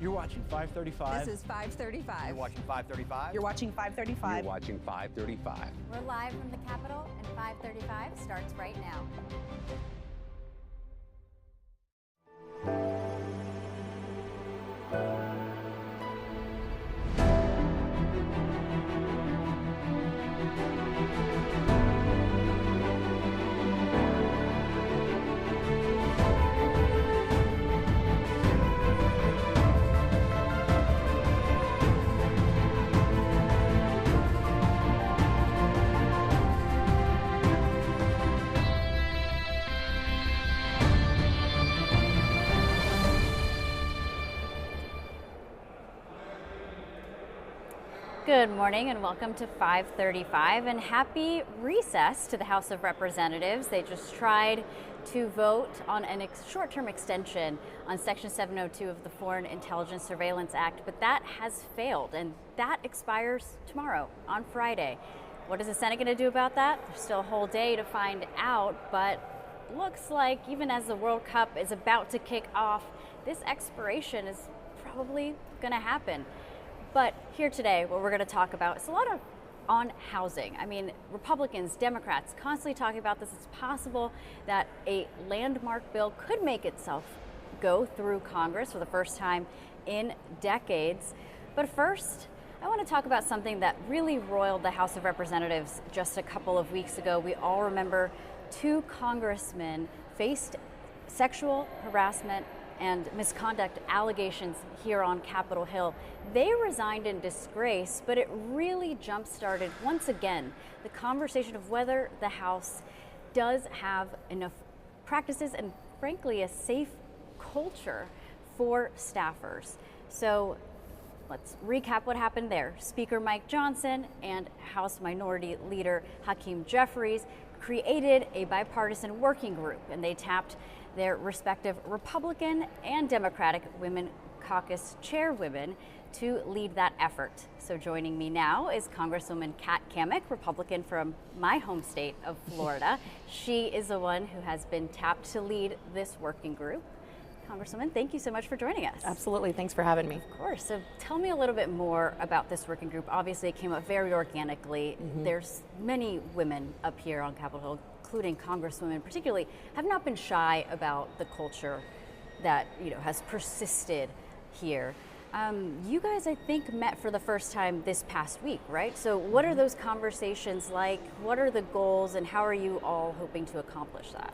You're watching 535. This is 535. You're watching 535. You're watching 535. You're watching 535. We're live from the Capitol, and 535 starts right now. Good morning and welcome to 535 and happy recess to the House of Representatives. They just tried to vote on a short-term extension on Section 702 of the Foreign Intelligence Surveillance Act, but that has failed and that expires tomorrow on Friday. What is the Senate going to do about that? There's still a whole day to find out, but looks like even as the World Cup is about to kick off, this expiration is probably going to happen. But here today, what we're going to talk about is a lot on housing. I mean, Republicans, Democrats constantly talking about this. It's possible that a landmark bill could make itself go through Congress for the first time in decades. But first, I want to talk about something that really roiled the House of Representatives just a couple of weeks ago. We all remember two congressmen faced sexual harassment and misconduct allegations here on Capitol Hill. They resigned in disgrace, but it really jump-started once again the conversation of whether the House does have enough practices and frankly a safe culture for staffers. So let's recap what happened there. Speaker Mike Johnson and House Minority Leader Hakeem Jeffries created a bipartisan working group, and they tapped their respective Republican and Democratic Women Caucus chairwomen to lead that effort. So joining me now is Congresswoman Cammack, Republican from my home state of Florida. She is the one who has been tapped to lead this working group. Congresswoman, thank you so much for joining us. Absolutely, thanks for having me. Of course. So tell me a little bit more about this working group. Obviously, it came up very organically. There's many women up here on Capitol Hill, including Congresswomen particularly, have not been shy about the culture that has persisted here. You guys, I think, met for the first time this past week, right? So what are those conversations like? What are the goals, and how are you all hoping to accomplish that?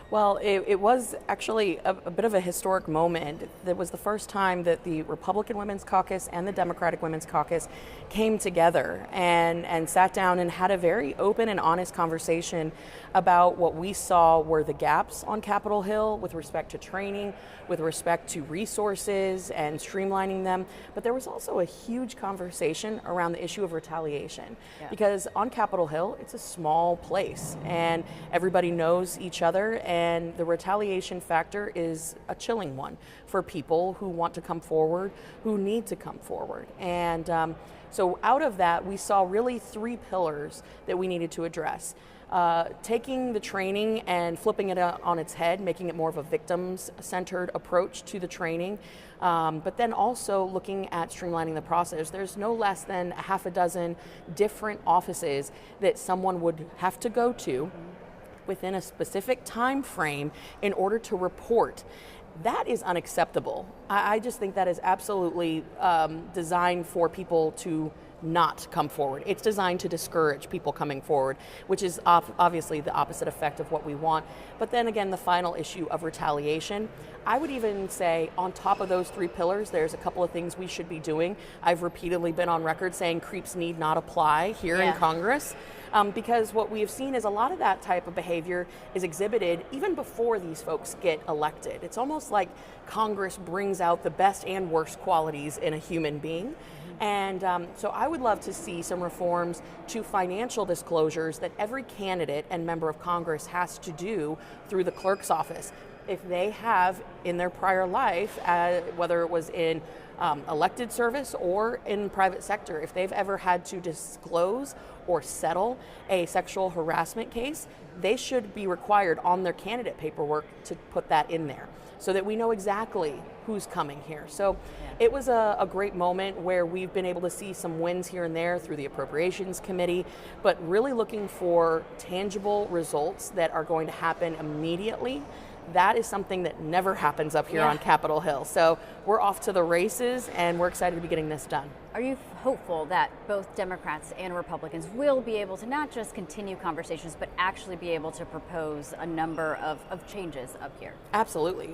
Well, it was actually a bit of a historic moment. It was the first time that the Republican Women's Caucus and the Democratic Women's Caucus came together and sat down and had a very open and honest conversation about what we saw were the gaps on Capitol Hill with respect to training, with respect to resources and streamlining them. But there was also a huge conversation around the issue of retaliation. Yeah. Because on Capitol Hill, it's a small place and everybody knows each other, and the retaliation factor is a chilling one for people who want to come forward, who need to come forward. And so out of that, we saw really three pillars that we needed to address. Taking the training and flipping it on its head, making it more of a victims-centered approach to the training, but then also looking at streamlining the process. There's no less than a half a dozen different offices that someone would have to go to within a specific time frame in order to report. That is unacceptable. I just think that is absolutely designed for people to not come forward. It's designed to discourage people coming forward, which is obviously the opposite effect of what we want. But then again, the final issue of retaliation, I would even say on top of those three pillars, there's a couple of things we should be doing. I've repeatedly been on record saying creeps need not apply here in Congress. Because what we have seen is a lot of that type of behavior is exhibited even before these folks get elected. It's almost like Congress brings out the best and worst qualities in a human being. And so I would love to see some reforms to financial disclosures that every candidate and member of Congress has to do through the clerk's office. if they have in their prior life, whether it was in elected service or in private sector, if they've ever had to disclose or settle a sexual harassment case, they should be required on their candidate paperwork to put that in there so that we know exactly who's coming here. So it was a great moment where we've been able to see some wins here and there through the Appropriations Committee, but really looking for tangible results that are going to happen immediately. That is something that never happens up here on Capitol Hill. So we're off to the races, and we're excited to be getting this done. Are you hopeful that both Democrats and Republicans will be able to not just continue conversations, but actually be able to propose a number of changes up here? Absolutely.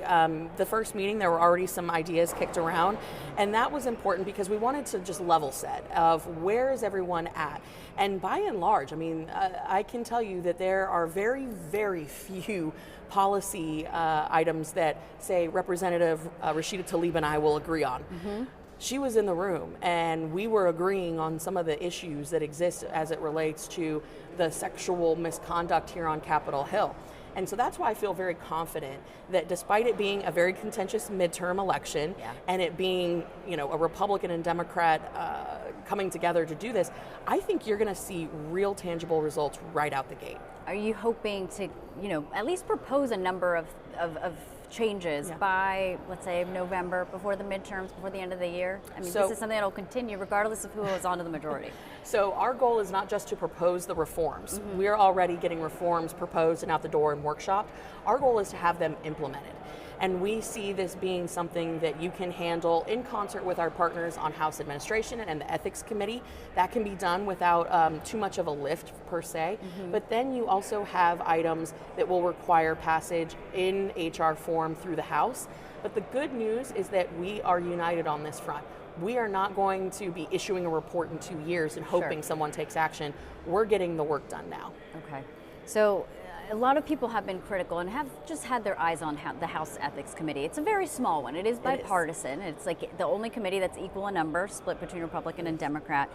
The first meeting, there were already some ideas kicked around, and that was important because we wanted to just level set of where is everyone at. And by and large, I mean, I can tell you that there are very, very few policy items that, say, Representative Rashida Tlaib and I will agree on. Mm-hmm. She was in the room, and we were agreeing on some of the issues that exist as it relates to the sexual misconduct here on Capitol Hill. And so that's why I feel very confident that despite it being a very contentious midterm election and it being, you know, a Republican and Democrat coming together to do this, I think you're going to see real tangible results right out the gate. Are you hoping to, you know, at least propose a number of changes by, let's say, November, before the midterms, before the end of the year? I mean, this is something that will continue regardless of who is on to the majority. So our goal is not just to propose the reforms. Mm-hmm. We're already getting reforms proposed and out the door and workshopped. Our goal is to have them implemented. And we see this being something that you can handle in concert with our partners on House Administration and the Ethics Committee. That can be done without too much of a lift per se. Mm-hmm. But then you also have items that will require passage in HR form through the House. But the good news is that we are united on this front. We are not going to be issuing a report in 2 years and hoping someone takes action. We're getting the work done now. Okay. So a lot of people have been critical and have just had their eyes on the House Ethics Committee. It's a very small one. It is bipartisan. It's like the only committee that's equal in number, split between Republican and Democrat.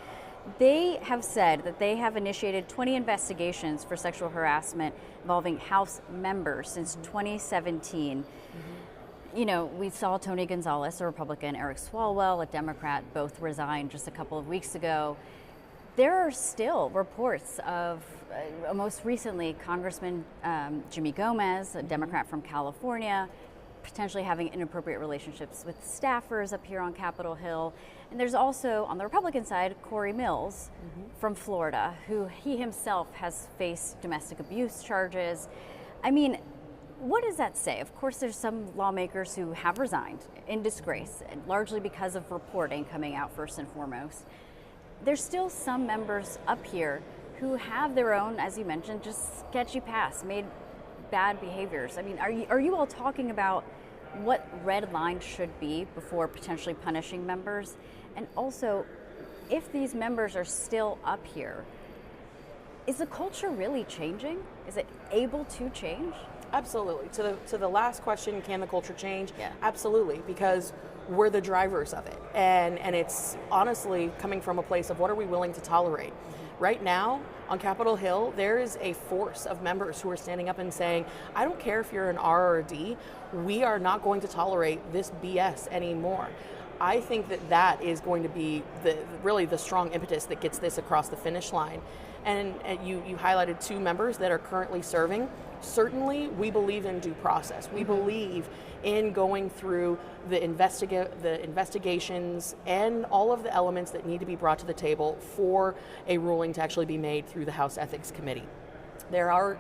They have said that they have initiated 20 investigations for sexual harassment involving House members since 2017. You know, we saw Tony Gonzalez, a Republican, Eric Swalwell, a Democrat, both resigned just a couple of weeks ago. There are still reports of, most recently, Congressman Jimmy Gomez, a Democrat from California, potentially having inappropriate relationships with staffers up here on Capitol Hill. And there's also, on the Republican side, Corey Mills from Florida, who he himself has faced domestic abuse charges. I mean, what does that say? Of course, there's some lawmakers who have resigned in disgrace, largely because of reporting coming out first and foremost. There's still some members up here who have their own, as you mentioned, just sketchy past, made bad behaviors. I mean, are you all talking about what red lines should be before potentially punishing members? And also, if these members are still up here, is the culture really changing? Is it able to change? Absolutely. To the last question, can the culture change? Yeah. Absolutely, because we're the drivers of it. And it's honestly coming from a place of what are we willing to tolerate? Right now, on Capitol Hill, there is a force of members who are standing up and saying, I don't care if you're an R or a D, we are not going to tolerate this BS anymore. I think that is going to be really the strong impetus that gets this across the finish line. And you highlighted two members that are currently serving. Certainly, we believe in due process. We believe in going through the investigations and all of the elements that need to be brought to the table for a ruling to actually be made through the House Ethics Committee. There are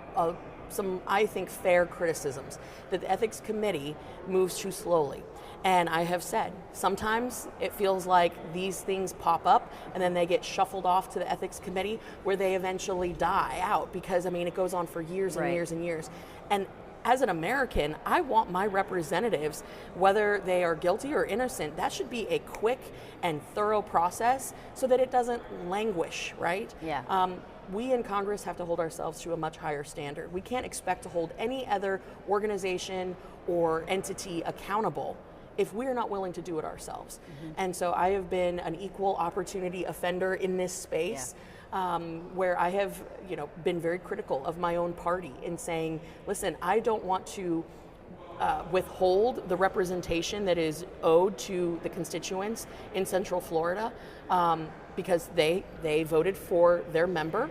some, I think, fair criticisms that the Ethics Committee moves too slowly. And I have said, sometimes it feels like these things pop up and then they get shuffled off to the Ethics Committee where they eventually die out because, I mean, it goes on for years and years and years. And as an American, I want my representatives, whether they are guilty or innocent, that should be a quick and thorough process so that it doesn't languish, right? Yeah. We in Congress have to hold ourselves to a much higher standard. We can't expect to hold any other organization or entity accountable if we're not willing to do it ourselves. And so I have been an equal opportunity offender in this space. Where I have, been very critical of my own party in saying, listen, I don't want to withhold the representation that is owed to the constituents in Central Florida because they voted for their member.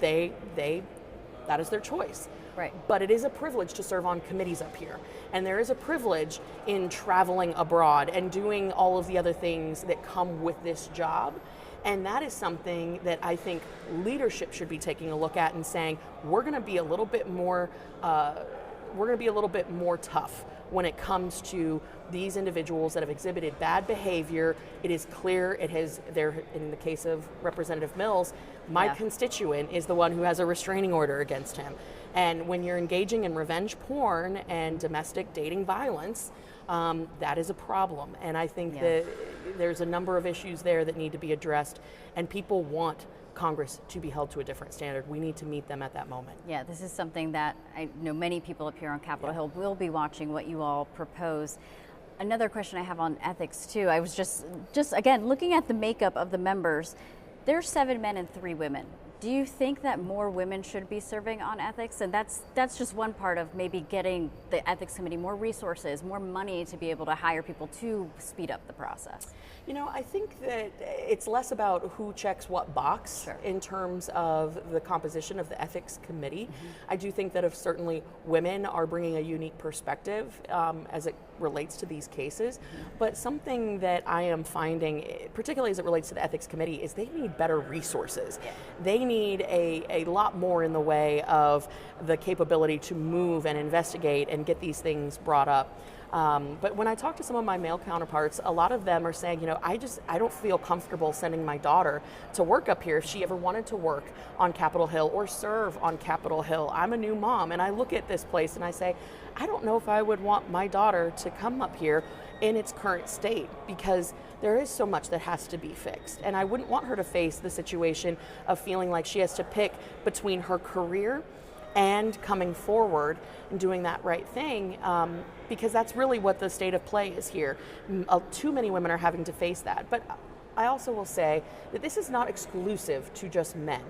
That is their choice. Right. But it is a privilege to serve on committees up here. And there is a privilege in traveling abroad and doing all of the other things that come with this job. And that is something that I think leadership should be taking a look at and saying, we're going to be a little bit more tough when it comes to these individuals that have exhibited bad behavior. It is clear in the case of Representative Mills, my constituent is the one who has a restraining order against him. And when you're engaging in revenge porn and domestic dating violence, that is a problem. And I think that there's a number of issues there that need to be addressed, and people want Congress to be held to a different standard. We need to meet them at that moment. Yeah, this is something that I know many people up here on Capitol Hill will be watching what you all propose. Another question I have on ethics too, I was just again, looking at the makeup of the members, there's 7 men and 3 women. Do you think that more women should be serving on ethics? And that's just one part of maybe getting the ethics committee more resources, more money to be able to hire people to speed up the process. You know, I think that it's less about who checks what box in terms of the composition of the ethics committee. I do think that if certainly women are bringing a unique perspective as it relates to these cases, but something that I am finding, particularly as it relates to the ethics committee, is they need better resources. They need a lot more in the way of the capability to move and investigate and get these things brought up. But when I talk to some of my male counterparts, a lot of them are saying, you know, I don't feel comfortable sending my daughter to work up here if she ever wanted to work on Capitol Hill or serve on Capitol Hill. I'm a new mom, and I look at this place and I say, I don't know if I would want my daughter to come up here in its current state, because there is so much that has to be fixed. And I wouldn't want her to face the situation of feeling like she has to pick between her career and coming forward and doing that right thing, because that's really what the state of play is here. Too many women are having to face that. But I also will say that this is not exclusive to just men.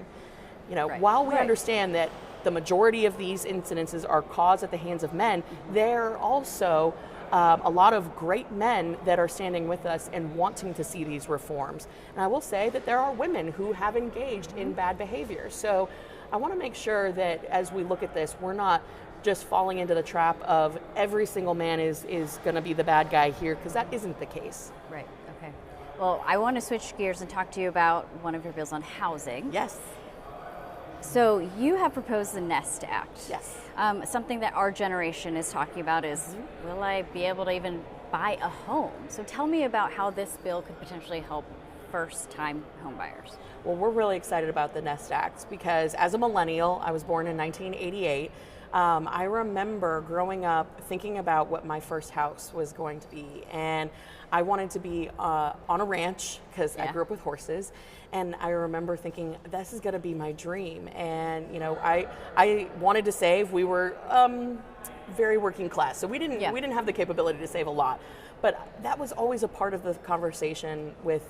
You know, while we understand that the majority of these incidences are caused at the hands of men, there are also a lot of great men that are standing with us and wanting to see these reforms. And I will say that there are women who have engaged in bad behavior. So I want to make sure that as we look at this, we're not just falling into the trap of every single man is going to be the bad guy here, because that isn't the case. Right, okay. Well, I want to switch gears and talk to you about one of your bills on housing. Yes. So you have proposed the NEST Act. Yes. Something that our generation is talking about is, will I be able to even buy a home? So tell me about how this bill could potentially help first-time homebuyers. Well, we're really excited about the NEST Act because as a millennial, I was born in 1988. I remember growing up thinking about what my first house was going to be, and I wanted to be on a ranch because I grew up with horses. And I remember thinking, this is going to be my dream. And you know, I wanted to save. We were very working class, so we didn't have the capability to save a lot. But that was always a part of the conversation with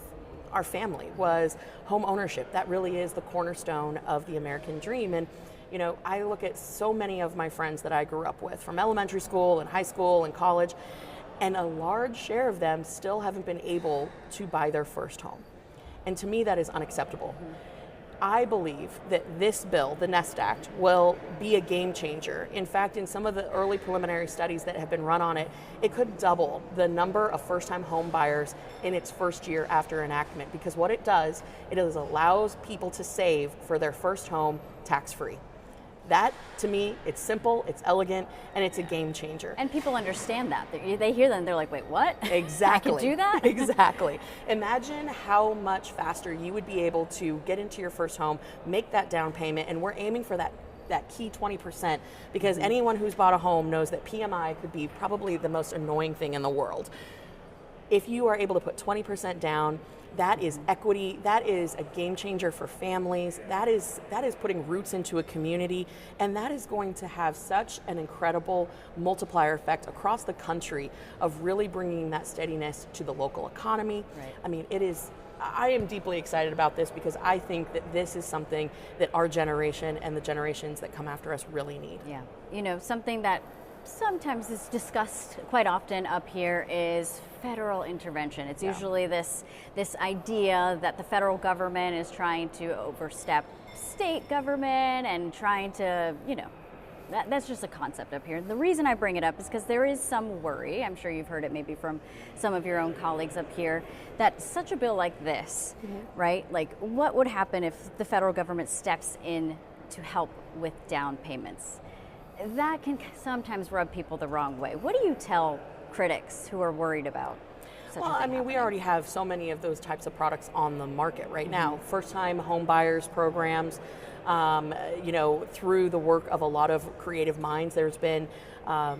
our family, was home ownership. That really is the cornerstone of the American dream. And you know, I look at so many of my friends that I grew up with from elementary school and high school and college, and a large share of them still haven't been able to buy their first home. And to me, that is unacceptable. I believe that this bill, the NEST Act, will be a game changer. In fact, in some of the early preliminary studies that have been run on it, it could double the number of first-time home buyers in its first year after enactment, because what it does, it allows people to save for their first home tax-free. That, to me, it's simple, it's elegant, and it's a game changer. And people understand that. They hear that and they're like, wait, what? Exactly. I can do that? Exactly. Imagine how much faster you would be able to get into your first home, make that down payment, and we're aiming for that key 20%, because anyone who's bought a home knows that PMI could be probably the most annoying thing in the world. If you are able to put 20% down, that is equity, that is a game changer for families, that is putting roots into a community, and that is going to have such an incredible multiplier effect across the country of really bringing that steadiness to the local economy. Right. I mean, I am deeply excited about this because I think that this is something that our generation and the generations that come after us really need. Yeah, you know, something that sometimes is discussed quite often up here is federal intervention. It's usually this idea that the federal government is trying to overstep state government and trying to, that's just a concept up here. The reason I bring it up is because there is some worry, I'm sure you've heard it maybe from some of your own colleagues up here, that such a bill like this, right? Like, what would happen if the federal government steps in to help with down payments? That can sometimes rub people the wrong way. What do you tell critics who are worried about such a thing happening? We already have so many of those types of products on the market right now. First-time home buyers programs, through the work of a lot of creative minds, there's been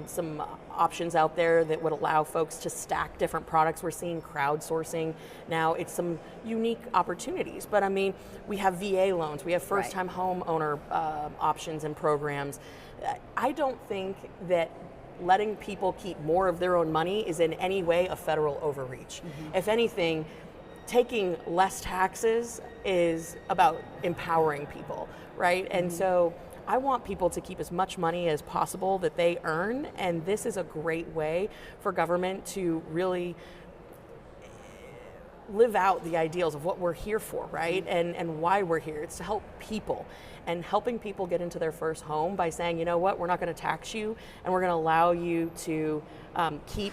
some options out there that would allow folks to stack different products. We're seeing crowdsourcing now. It's some unique opportunities, but we have VA loans, we have first-time homeowner options and programs. I don't think that letting people keep more of their own money is in any way a federal overreach. If anything, taking less taxes is about empowering people, right? And so I want people to keep as much money as possible that they earn, and this is a great way for government to really live out the ideals of what we're here for, right? And why we're here. It's to help people, and helping people get into their first home by saying, you know what, we're not going to tax you, and we're going to allow you to keep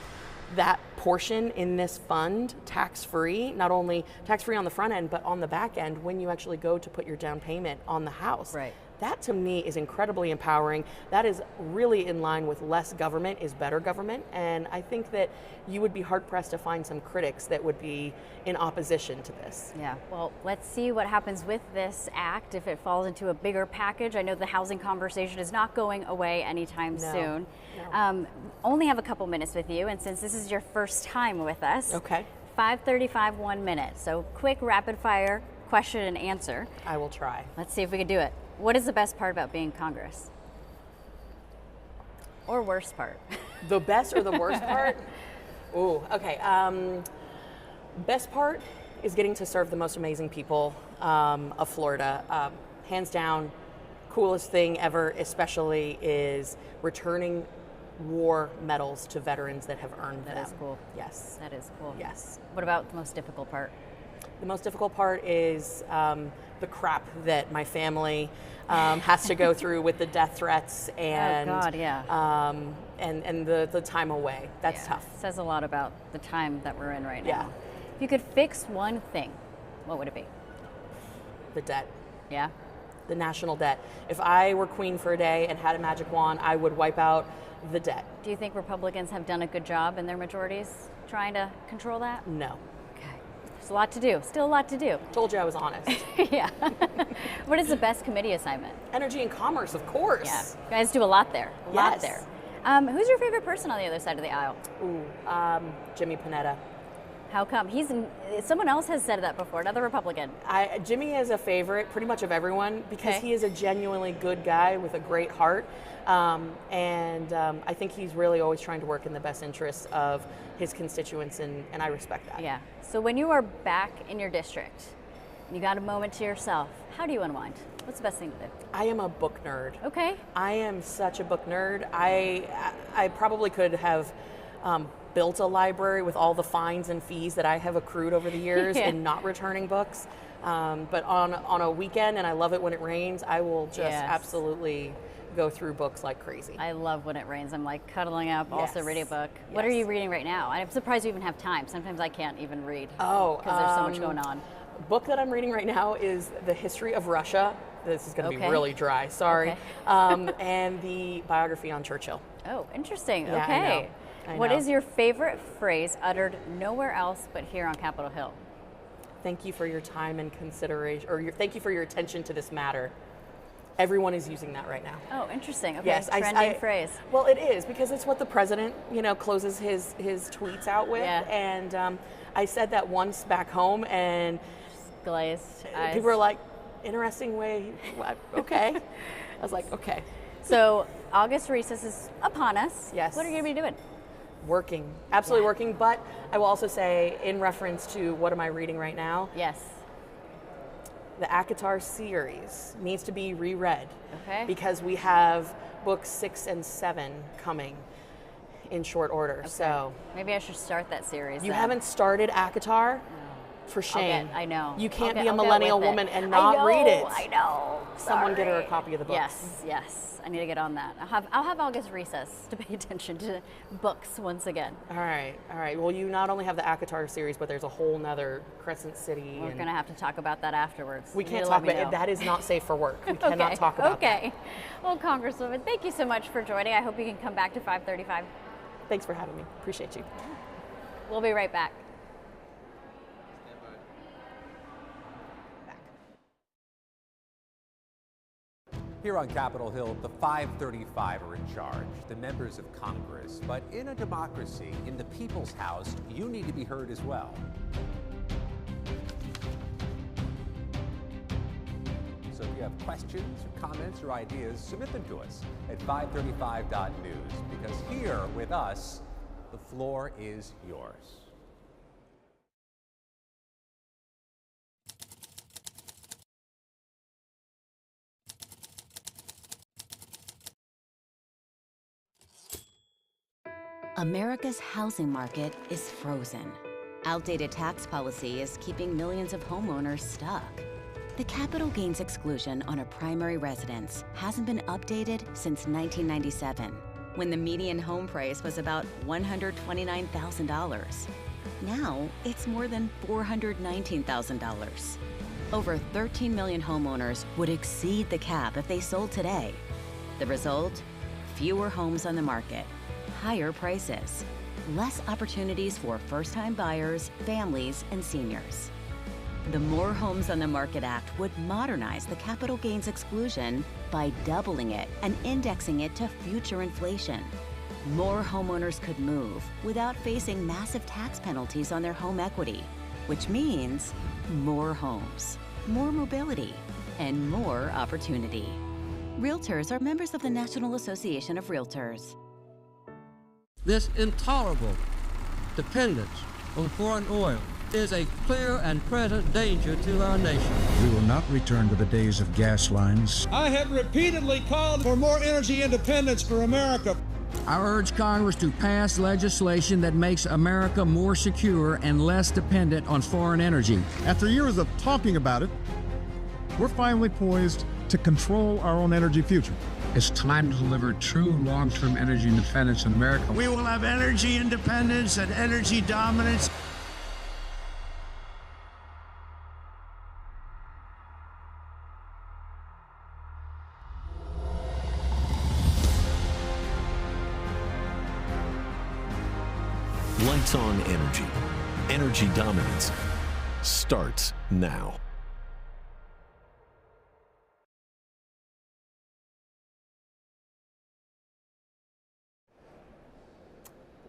that portion in this fund tax-free, not only tax-free on the front end, but on the back end when you actually go to put your down payment on the house. Right. That to me is incredibly empowering. That is really in line with less government is better government. And I think that you would be hard pressed to find some critics that would be in opposition to this. Yeah, well, let's see what happens with this act if it falls into a bigger package. I know the housing conversation is not going away anytime soon. No. Only have a couple minutes with you, and since this is your first time with us, 5:35, 1 minute. So quick rapid fire question and answer. I will try. Let's see if we can do it. What is the best part about being in Congress? Or worst part? The best or the worst part? Ooh, okay. Best part is getting to serve the most amazing people of Florida. Hands down, coolest thing ever, especially, is returning war medals to veterans that have earned them. That is cool. Yes. That is cool. Yes. What about the most difficult part? The most difficult part is the crap that my family has to go through with the death threats and and the time away. That's tough. Says a lot about the time that we're in right now. Yeah. If you could fix one thing, what would it be? The debt. Yeah. The national debt. If I were queen for a day and had a magic wand, I would wipe out the debt. Do you think Republicans have done a good job in their majorities trying to control that? No. There's a lot to do. Still a lot to do. Told you I was honest. Yeah. What is the best committee assignment? Energy and commerce, of course. Yeah. You guys do a lot there. A lot there. Who's your favorite person on the other side of the aisle? Jimmy Panetta. How come? Someone else has said that before, another Republican. Jimmy is a favorite pretty much of everyone because he is a genuinely good guy with a great heart. I think he's really always trying to work in the best interests of his constituents, and I respect that. Yeah. So when you are back in your district, you got a moment to yourself, how do you unwind? What's the best thing to do? I am a book nerd. Okay. I am such a book nerd. I probably could have built a library with all the fines and fees that I have accrued over the years in not returning books. But on a weekend, and I love it when it rains, I will just absolutely go through books like crazy. I love when it rains. I'm like cuddling up, also reading a book. What are you reading right now? I'm surprised you even have time. Sometimes I can't even read because there's so much going on. Book that I'm reading right now is The History of Russia. This is going to be really dry, sorry. And the biography on Churchill. Oh, interesting. Yeah, okay. I know. What is your favorite phrase uttered nowhere else but here on Capitol Hill? Thank you for your time and consideration, or thank you for your attention to this matter. Everyone is using that right now. Oh, interesting. Okay, yes, trending phrase. Well, it is because it's what the president, closes his tweets out with. Yeah. And I said that once back home, and glazed eyes. People were like, "Interesting way." Okay. I was like, okay. So August recess is upon us. Yes. What are you going to be doing? Working, absolutely working. But I will also say, in reference to what am I reading right now? Yes. the ACOTAR series needs to be reread. Okay. Because we have books 6 and 7 coming in short order. Okay. So maybe I should start that series. you then. haven't started ACOTAR? For shame. I know. You can't be a millennial woman and not read it. I know. Someone get her a Sorry. copy of the book. Yes. I need to get on that. I'll have August recess to pay attention to books once again. All right. Well, you not only have the ACOTAR series, but there's a whole nother Crescent City. We're going to have to talk about that afterwards. We can't talk about it. That is not safe for work. We cannot talk about that. Okay. Well, Congresswoman, thank you so much for joining. I hope you can come back to 535. Thanks for having me. Appreciate you. We'll be right back. Here on Capitol Hill, the 535 are in charge, the members of Congress. But in a democracy, in the people's house, you need to be heard as well. So if you have questions or comments or ideas, submit them to us at 535.news, because here with us, the floor is yours. America's housing market is frozen. Outdated tax policy is keeping millions of homeowners stuck. The capital gains exclusion on a primary residence hasn't been updated since 1997, when the median home price was about $129,000. Now, it's more than $419,000. Over 13 million homeowners would exceed the cap if they sold today. The result? Fewer homes on the market, higher prices, less opportunities for first-time buyers, families, and seniors. The More Homes on the Market Act would modernize the capital gains exclusion by doubling it and indexing it to future inflation. More homeowners could move without facing massive tax penalties on their home equity, which means more homes, more mobility, and more opportunity. Realtors are members of the National Association of Realtors. This intolerable dependence on foreign oil is a clear and present danger to our nation. We will not return to the days of gas lines. I have repeatedly called for more energy independence for America. I urge Congress to pass legislation that makes America more secure and less dependent on foreign energy. After years of talking about it, we're finally poised to control our own energy future. It's time to deliver true long-term energy independence in America. We will have energy independence and energy dominance. Lights on energy. Energy dominance starts now.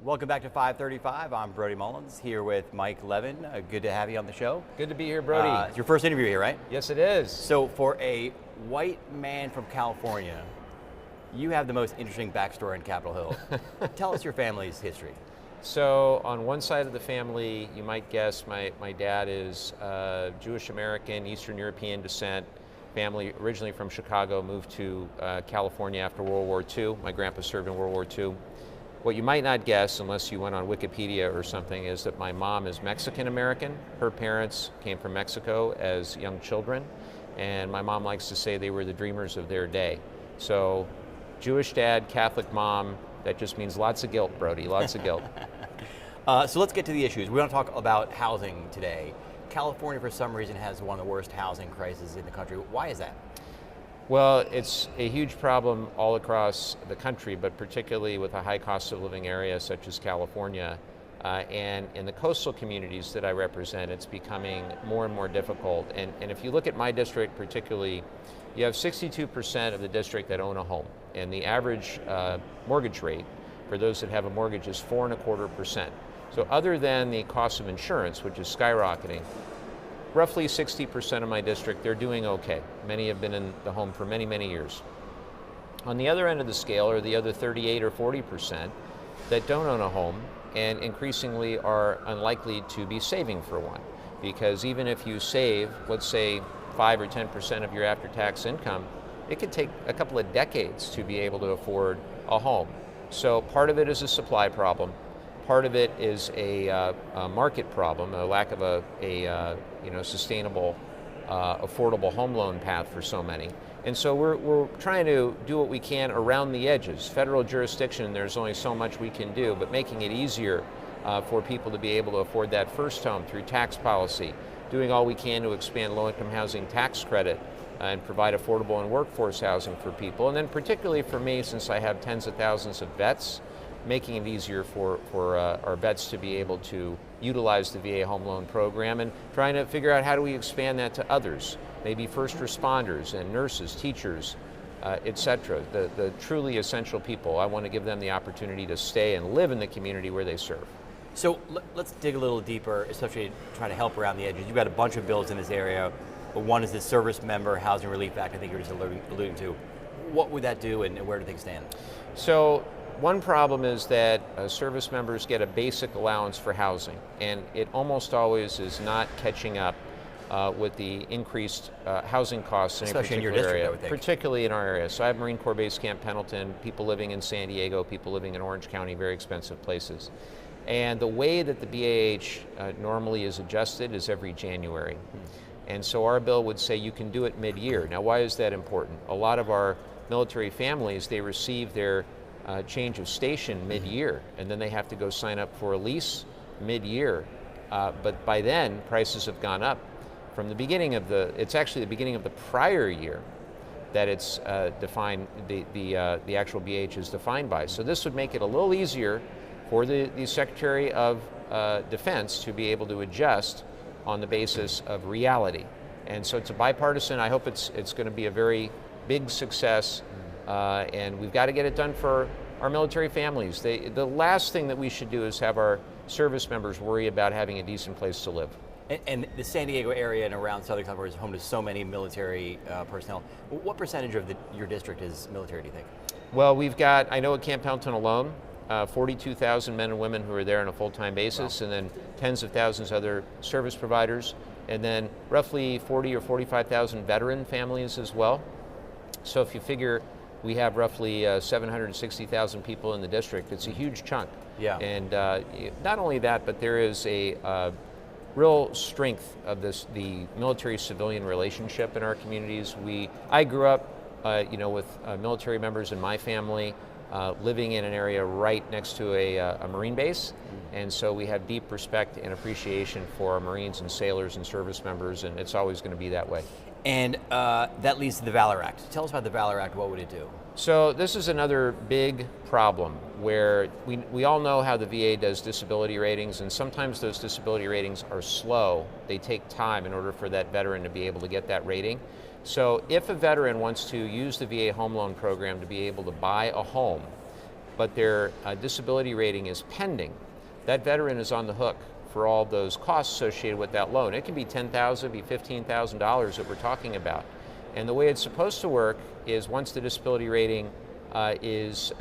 Welcome back to 535. I'm Brody Mullins here with Mike Levin. Good to have you on the show. Good to be here, Brody. It's your first interview here, right? Yes, it is. So for a white man from California, you have the most interesting backstory in Capitol Hill. Tell us your family's history. So on one side of the family, you might guess my dad is Jewish American, Eastern European descent. Family originally from Chicago, moved to California after World War II. My grandpa served in World War II. What you might not guess, unless you went on Wikipedia or something, is that my mom is Mexican American. Her parents came from Mexico as young children, and my mom likes to say they were the dreamers of their day. So Jewish dad, Catholic mom, that just means lots of guilt, Brody, lots of guilt. So let's get to the issues. We want to talk about housing today. California, for some reason, has one of the worst housing crises in the country. Why is that? Well, it's a huge problem all across the country, but particularly with a high cost of living area such as California. And in the coastal communities that I represent, it's becoming more and more difficult. And if you look at my district particularly, you have 62% of the district that own a home. And the average mortgage rate for those that have a mortgage is 4.25%. So other than the cost of insurance, which is skyrocketing, roughly 60% of my district, they're doing okay. Many have been in the home for many, many years. On the other end of the scale are the other 38 or 40% that don't own a home and increasingly are unlikely to be saving for one. Because even if you save, let's say 5 or 10% of your after-tax income, it could take a couple of decades to be able to afford a home. So part of it is a supply problem. Part of it is a market problem, a lack of a sustainable, affordable home loan path for so many. And so we're trying to do what we can around the edges. Federal jurisdiction, there's only so much we can do, but making it easier for people to be able to afford that first home through tax policy, doing all we can to expand low-income housing tax credit and provide affordable and workforce housing for people. And then particularly for me, since I have tens of thousands of vets, making it easier for our vets to be able to utilize the VA home loan program and trying to figure out how do we expand that to others, maybe first responders and nurses, teachers, et cetera, the truly essential people. I want to give them the opportunity to stay and live in the community where they serve. So let's dig a little deeper, especially trying to help around the edges. You've got a bunch of bills in this area, but one is the Service Member Housing Relief Act, I think you were just alluding to. What would that do and where do things stand? So one problem is that service members get a basic allowance for housing, and it almost always is not catching up with the increased housing costs in especially a particular in your district, area, I would think. particularly in our area. So I have Marine Corps Base Camp Pendleton, people living in San Diego, people living in Orange County, very expensive places. And the way that the BAH normally is adjusted is every January. And so our bill would say you can do it mid-year. Now, why is that important? A lot of our military families, they receive their change of station mid-year, and then they have to go sign up for a lease mid-year. But by then, prices have gone up. From the beginning of it's actually the beginning of the prior year that it's defined, the actual BH is defined by. So this would make it a little easier for the Secretary of Defense to be able to adjust on the basis of reality. And so it's a bipartisan. I hope it's going to be a very big success, and we've got to get it done for our military families. The last thing that we should do is have our service members worry about having a decent place to live. And the San Diego area and around Southern California is home to so many military personnel. What percentage of your district is military, do you think? Well, we've got, I know at Camp Pendleton alone, 42,000 men and women who are there on a full-time basis, wow. And then tens of thousands of other service providers, and then roughly 40 or 45,000 veteran families as well. So if you figure we have roughly 760,000 people in the district, it's a huge chunk. Yeah. And not only that, but there is a real strength of the military-civilian relationship in our communities. I grew up, with military members in my family, living in an area right next to a Marine base, and so we have deep respect and appreciation for our Marines and sailors and service members, and it's always going to be that way. And that leads to the Valor Act. Tell us about the Valor Act. What would it do? So this is another big problem where we all know how the VA does disability ratings, and sometimes those disability ratings are slow. They take time in order for that veteran to be able to get that rating. So if a veteran wants to use the VA home loan program to be able to buy a home, but their disability rating is pending, that veteran is on the hook for all those costs associated with that loan. It can be $10,000, it can be $15,000 that we're talking about. And the way it's supposed to work is once the disability rating is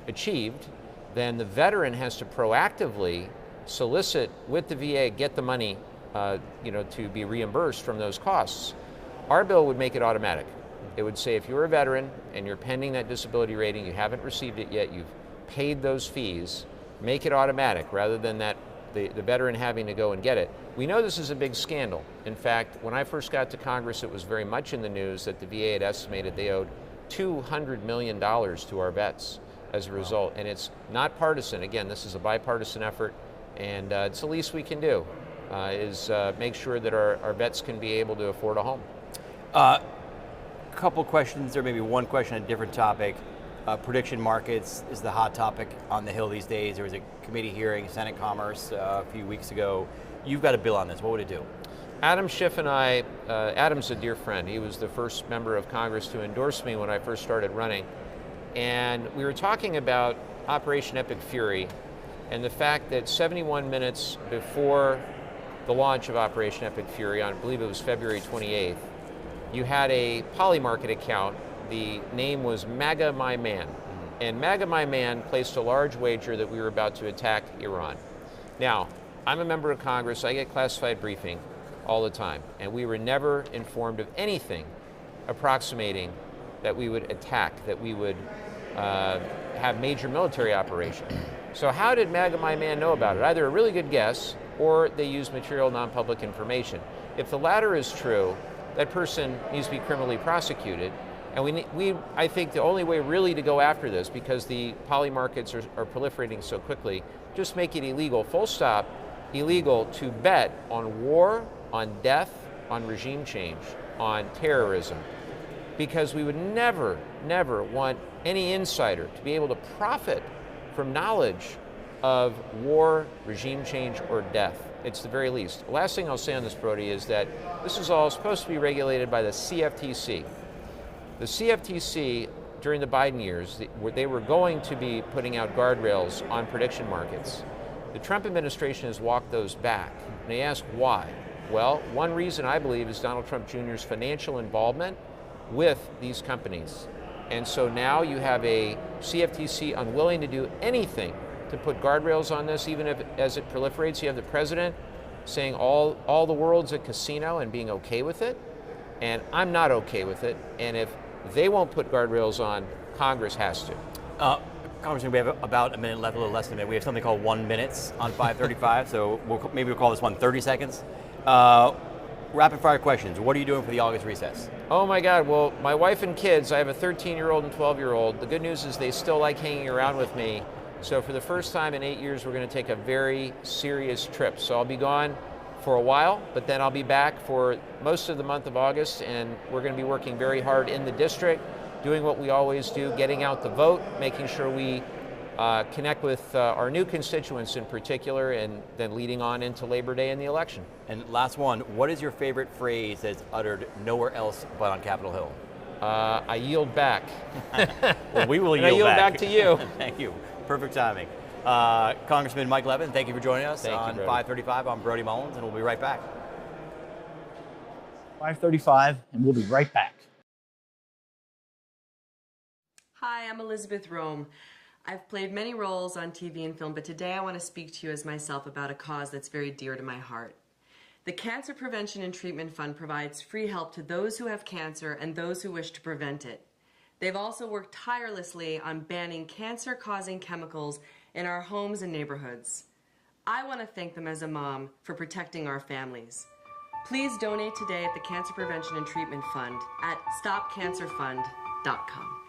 achieved, then the veteran has to proactively solicit with the VA, get the money to be reimbursed from those costs. Our bill would make it automatic. It would say if you're a veteran and you're pending that disability rating, you haven't received it yet, you've paid those fees, make it automatic rather than the veteran having to go and get it. We know this is a big scandal. In fact, when I first got to Congress, it was very much in the news that the VA had estimated they owed $200 million to our vets as a result. And it's not partisan. Again, this is a bipartisan effort, and it's the least we can do is make sure that our vets can be able to afford a home. Couple questions, or maybe one question on a different topic. Prediction markets is the hot topic on the Hill these days. There was a committee hearing, Senate Commerce, a few weeks ago. You've got a bill on this. What would it do? Adam Schiff and I, Adam's a dear friend. He was the first member of Congress to endorse me when I first started running. And we were talking about Operation Epic Fury and the fact that 71 minutes before the launch of Operation Epic Fury, on I believe it was February 28th, you had a Polymarket account. The name was MAGA My Man. And MAGA My Man placed a large wager that we were about to attack Iran. Now, I'm a member of Congress, I get classified briefing. all the time. And we were never informed of anything approximating that we would attack, that we would have major military operation. So how did MAGA My Man know about it? Either a really good guess, or they used material non-public information. If the latter is true, that person needs to be criminally prosecuted. And I think the only way really to go after this, because the poly markets are proliferating so quickly, just make it illegal, full stop, illegal to bet on war, on death, on regime change, on terrorism. Because we would never, never want any insider to be able to profit from knowledge of war, regime change, or death. It's the very least. The last thing I'll say on this, Brody, is that this is all supposed to be regulated by the CFTC. The CFTC, during the Biden years, they were going to be putting out guardrails on prediction markets. The Trump administration has walked those back. And they ask why. Well, one reason I believe is Donald Trump Jr.'s financial involvement with these companies. And so now you have a CFTC unwilling to do anything to put guardrails on this, even if as it proliferates. You have the president saying all the world's a casino and being okay with it. And I'm not okay with it. And if they won't put guardrails on, Congress has to. Congressman, we have about a minute left, a little less than a minute. We have something called 1 minute on 535, so maybe we'll call this one 30 seconds. Rapid fire questions. What are you doing for the August recess? Oh my God, well, my wife and kids, I have a 13-year-old and 12-year-old. The good news is they still like hanging around with me. So for the first time in 8 years, we're going to take a very serious trip. So I'll be gone for a while, but then I'll be back for most of the month of August, and we're going to be working very hard in the district, doing what we always do, getting out the vote, making sure we connect with our new constituents in particular, and then leading on into Labor Day and the election. And last one, what is your favorite phrase that's uttered nowhere else but on Capitol Hill? I yield back. Well, we will I yield back to you. Thank you. Perfect timing. Congressman Mike Levin, thank you for joining us on 535. I'm Brody Mullins, and we'll be right back. 535, and we'll be right back. Hi, I'm Elizabeth Rome. I've played many roles on TV and film, but today I want to speak to you as myself about a cause that's very dear to my heart. The Cancer Prevention and Treatment Fund provides free help to those who have cancer and those who wish to prevent it. They've also worked tirelessly on banning cancer-causing chemicals in our homes and neighborhoods. I want to thank them as a mom for protecting our families. Please donate today at the Cancer Prevention and Treatment Fund at stopcancerfund.com.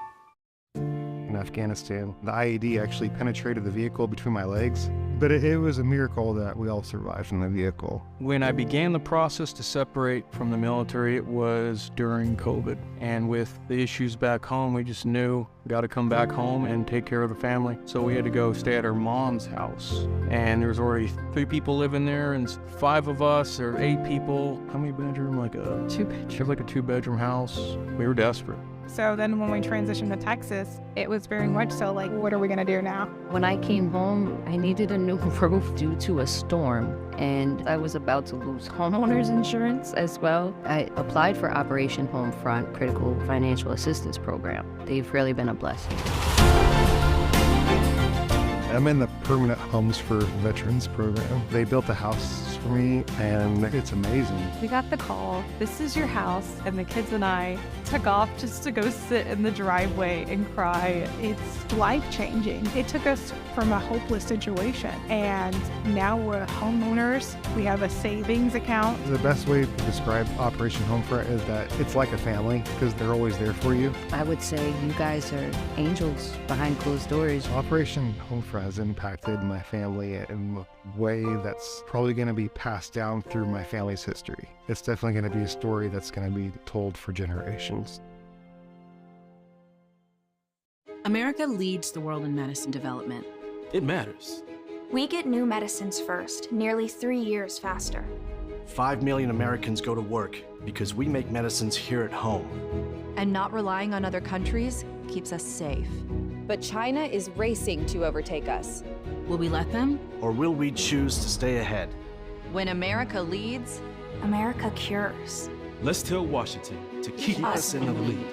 In Afghanistan, the IED actually penetrated the vehicle between my legs, but it was a miracle that we all survived in the vehicle. When I began the process to separate from the military, it was during COVID. And with the issues back home, we just knew we got to come back home and take care of the family. So we had to go stay at our mom's house. And there was already 3 people living there, and 5 of us, or 8 people. How many bedroom? Like a 2-bedroom. Like a 2-bedroom house. We were desperate. So then when we transitioned to Texas, it was very much so like, what are we going to do now? When I came home, I needed a new roof due to a storm, and I was about to lose homeowners insurance as well. I applied for Operation Homefront Critical Financial Assistance Program. They've really been a blessing. I'm in the Permanent Homes for Veterans program. They built a house for me, and it's amazing. We got the call, this is your house, and the kids and I took off just to go sit in the driveway and cry. It's life-changing. It took us from a hopeless situation, and now we're homeowners. We have a savings account. The best way to describe Operation Homefront is that it's like a family, because they're always there for you. I would say you guys are angels behind closed doors. Operation Homefront has impacted my family in a way that's probably going to be passed down through my family's history. It's definitely going to be a story that's going to be told for generations. America leads the world in medicine development. It matters. We get new medicines first, nearly 3 years faster. 5 million Americans go to work because we make medicines here at home. And not relying on other countries keeps us safe. But China is racing to overtake us. Will we let them? Or will we choose to stay ahead? When America leads, America cures. Let's tell Washington to keep us in the lead.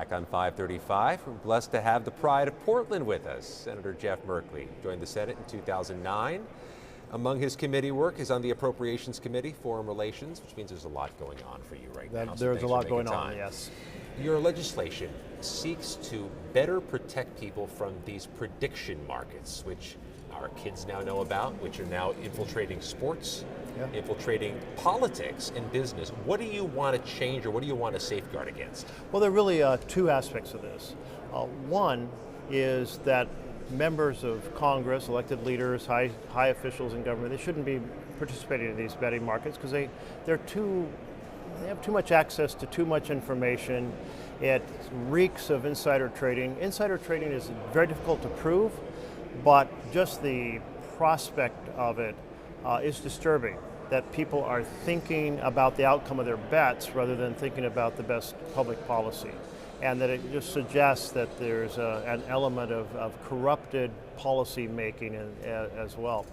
back on 535. We're blessed to have the pride of Portland with us. Senator Jeff Merkley joined the Senate in 2009. Among his committee work is on the Appropriations Committee, Foreign Relations, which means there's a lot going on for you right now. There's a lot going on, yes. Your legislation seeks to better protect people from these prediction markets, which our kids now know about, which are now infiltrating sports, infiltrating politics and business. What do you want to change, or what do you want to safeguard against? Well, there are really two aspects of this. One is that members of Congress, elected leaders, high officials in government, they shouldn't be participating in these betting markets because they have too much access to too much information. It reeks of insider trading. Insider trading is very difficult to prove, but just the prospect of it is disturbing, that people are thinking about the outcome of their bets rather than thinking about the best public policy. And that it just suggests that there's an element of corrupted policy making as well.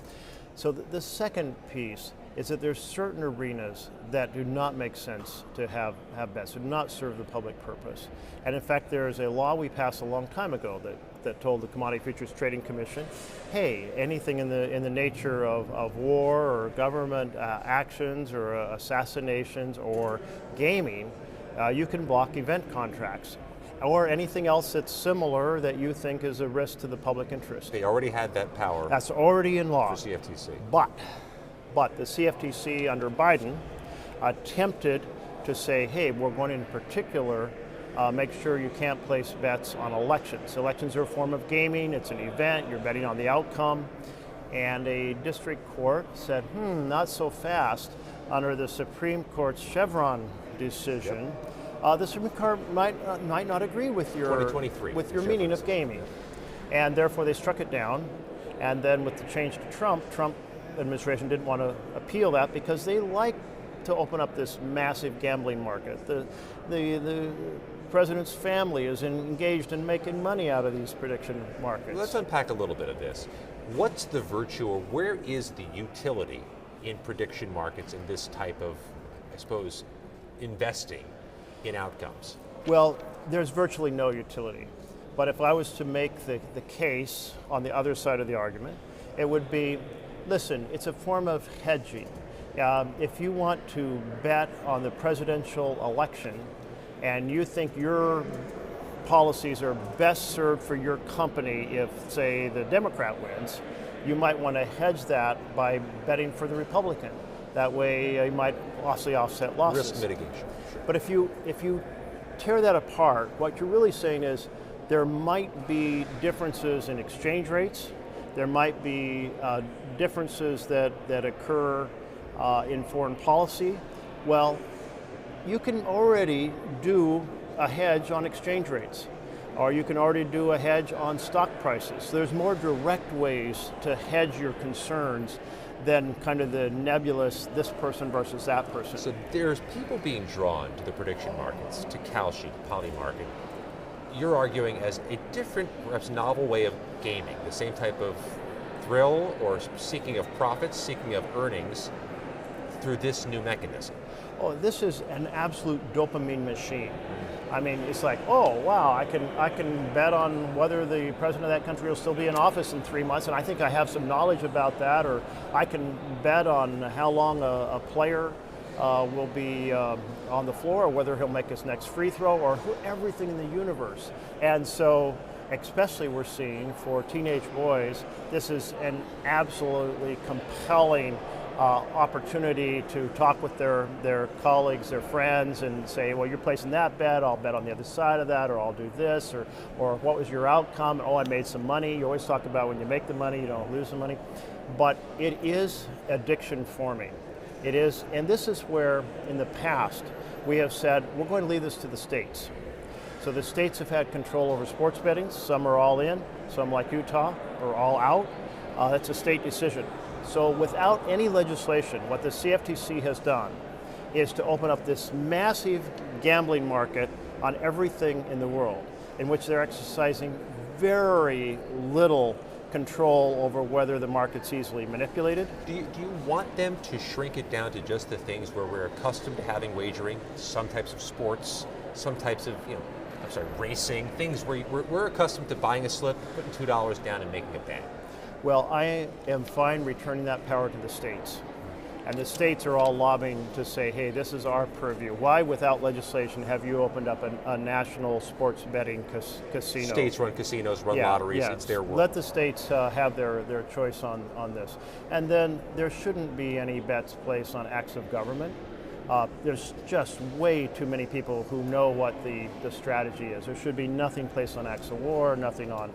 So the second piece is that there's certain arenas that do not make sense to have bets, do not serve the public purpose. And in fact, there is a law we passed a long time ago that told the Commodity Futures Trading Commission, hey, anything in the nature of war or government actions or assassinations or gaming, you can block event contracts or anything else that's similar that you think is a risk to the public interest. They already had that power. That's already in law. For CFTC. But the CFTC under Biden attempted to say, hey, we're going to in particular make sure you can't place bets on elections. Elections are a form of gaming, it's an event, you're betting on the outcome. And a district court said, not so fast. Under the Supreme Court's Chevron decision, the Supreme Court might not agree with your 2023 with your meaning of gaming, and therefore they struck it down. And then with the change to Trump administration didn't want to appeal that because they like to open up this massive gambling market. The president's family is engaged in making money out of these prediction markets. Let's unpack a little bit of this. What's the virtue, or where is the utility in prediction markets in this type of, I suppose, investing in outcomes? Well, there's virtually no utility. But if I was to make the case on the other side of the argument, it would be, listen, it's a form of hedging. If you want to bet on the presidential election and you think your policies are best served for your company if, say, the Democrat wins, you might want to hedge that by betting for the Republican. That way you might also offset losses. Risk mitigation. Sure. But if you tear that apart, what you're really saying is there might be differences in exchange rates. There might be differences that occur in foreign policy. Well, you can already do a hedge on exchange rates, or you can already do a hedge on stock prices. There's more direct ways to hedge your concerns than kind of the nebulous this person versus that person. So there's people being drawn to the prediction markets, to Kalshi, the poly market. You're arguing as a different, perhaps novel way of gaming, the same type of thrill or seeking of profits, seeking of earnings through this new mechanism. Oh, this is an absolute dopamine machine. I mean, it's like, oh wow, I can bet on whether the president of that country will still be in office in 3 months, and I think I have some knowledge about that, or I can bet on how long a player will be on the floor, or whether he'll make his next free throw, or everything in the universe. And so, especially we're seeing for teenage boys, this is an absolutely compelling opportunity to talk with their colleagues, their friends, and say, well, you're placing that bet, I'll bet on the other side of that, or I'll do this, or what was your outcome? Oh, I made some money. You always talk about when you make the money, you don't lose the money. But it is addiction forming. It is, and this is where in the past we have said, we're going to leave this to the states. So the states have had control over sports betting. Some are all in, some like Utah are all out. That's a state decision. So without any legislation, what the CFTC has done is to open up this massive gambling market on everything in the world, in which they're exercising very little control over whether the market's easily manipulated. Do you want them to shrink it down to just the things where we're accustomed to having wagering, some types of sports, some types of racing, things where we're accustomed to buying a slip, putting $2 down and making a bet. Well, I am fine returning that power to the states. And the states are all lobbying to say, hey, this is our purview. Why, without legislation, have you opened up a national sports betting casino? States run casinos, run lotteries, it's their world. Let the states have their choice on this. And then there shouldn't be any bets placed on acts of government. There's just way too many people who know what the strategy is. There should be nothing placed on acts of war, nothing on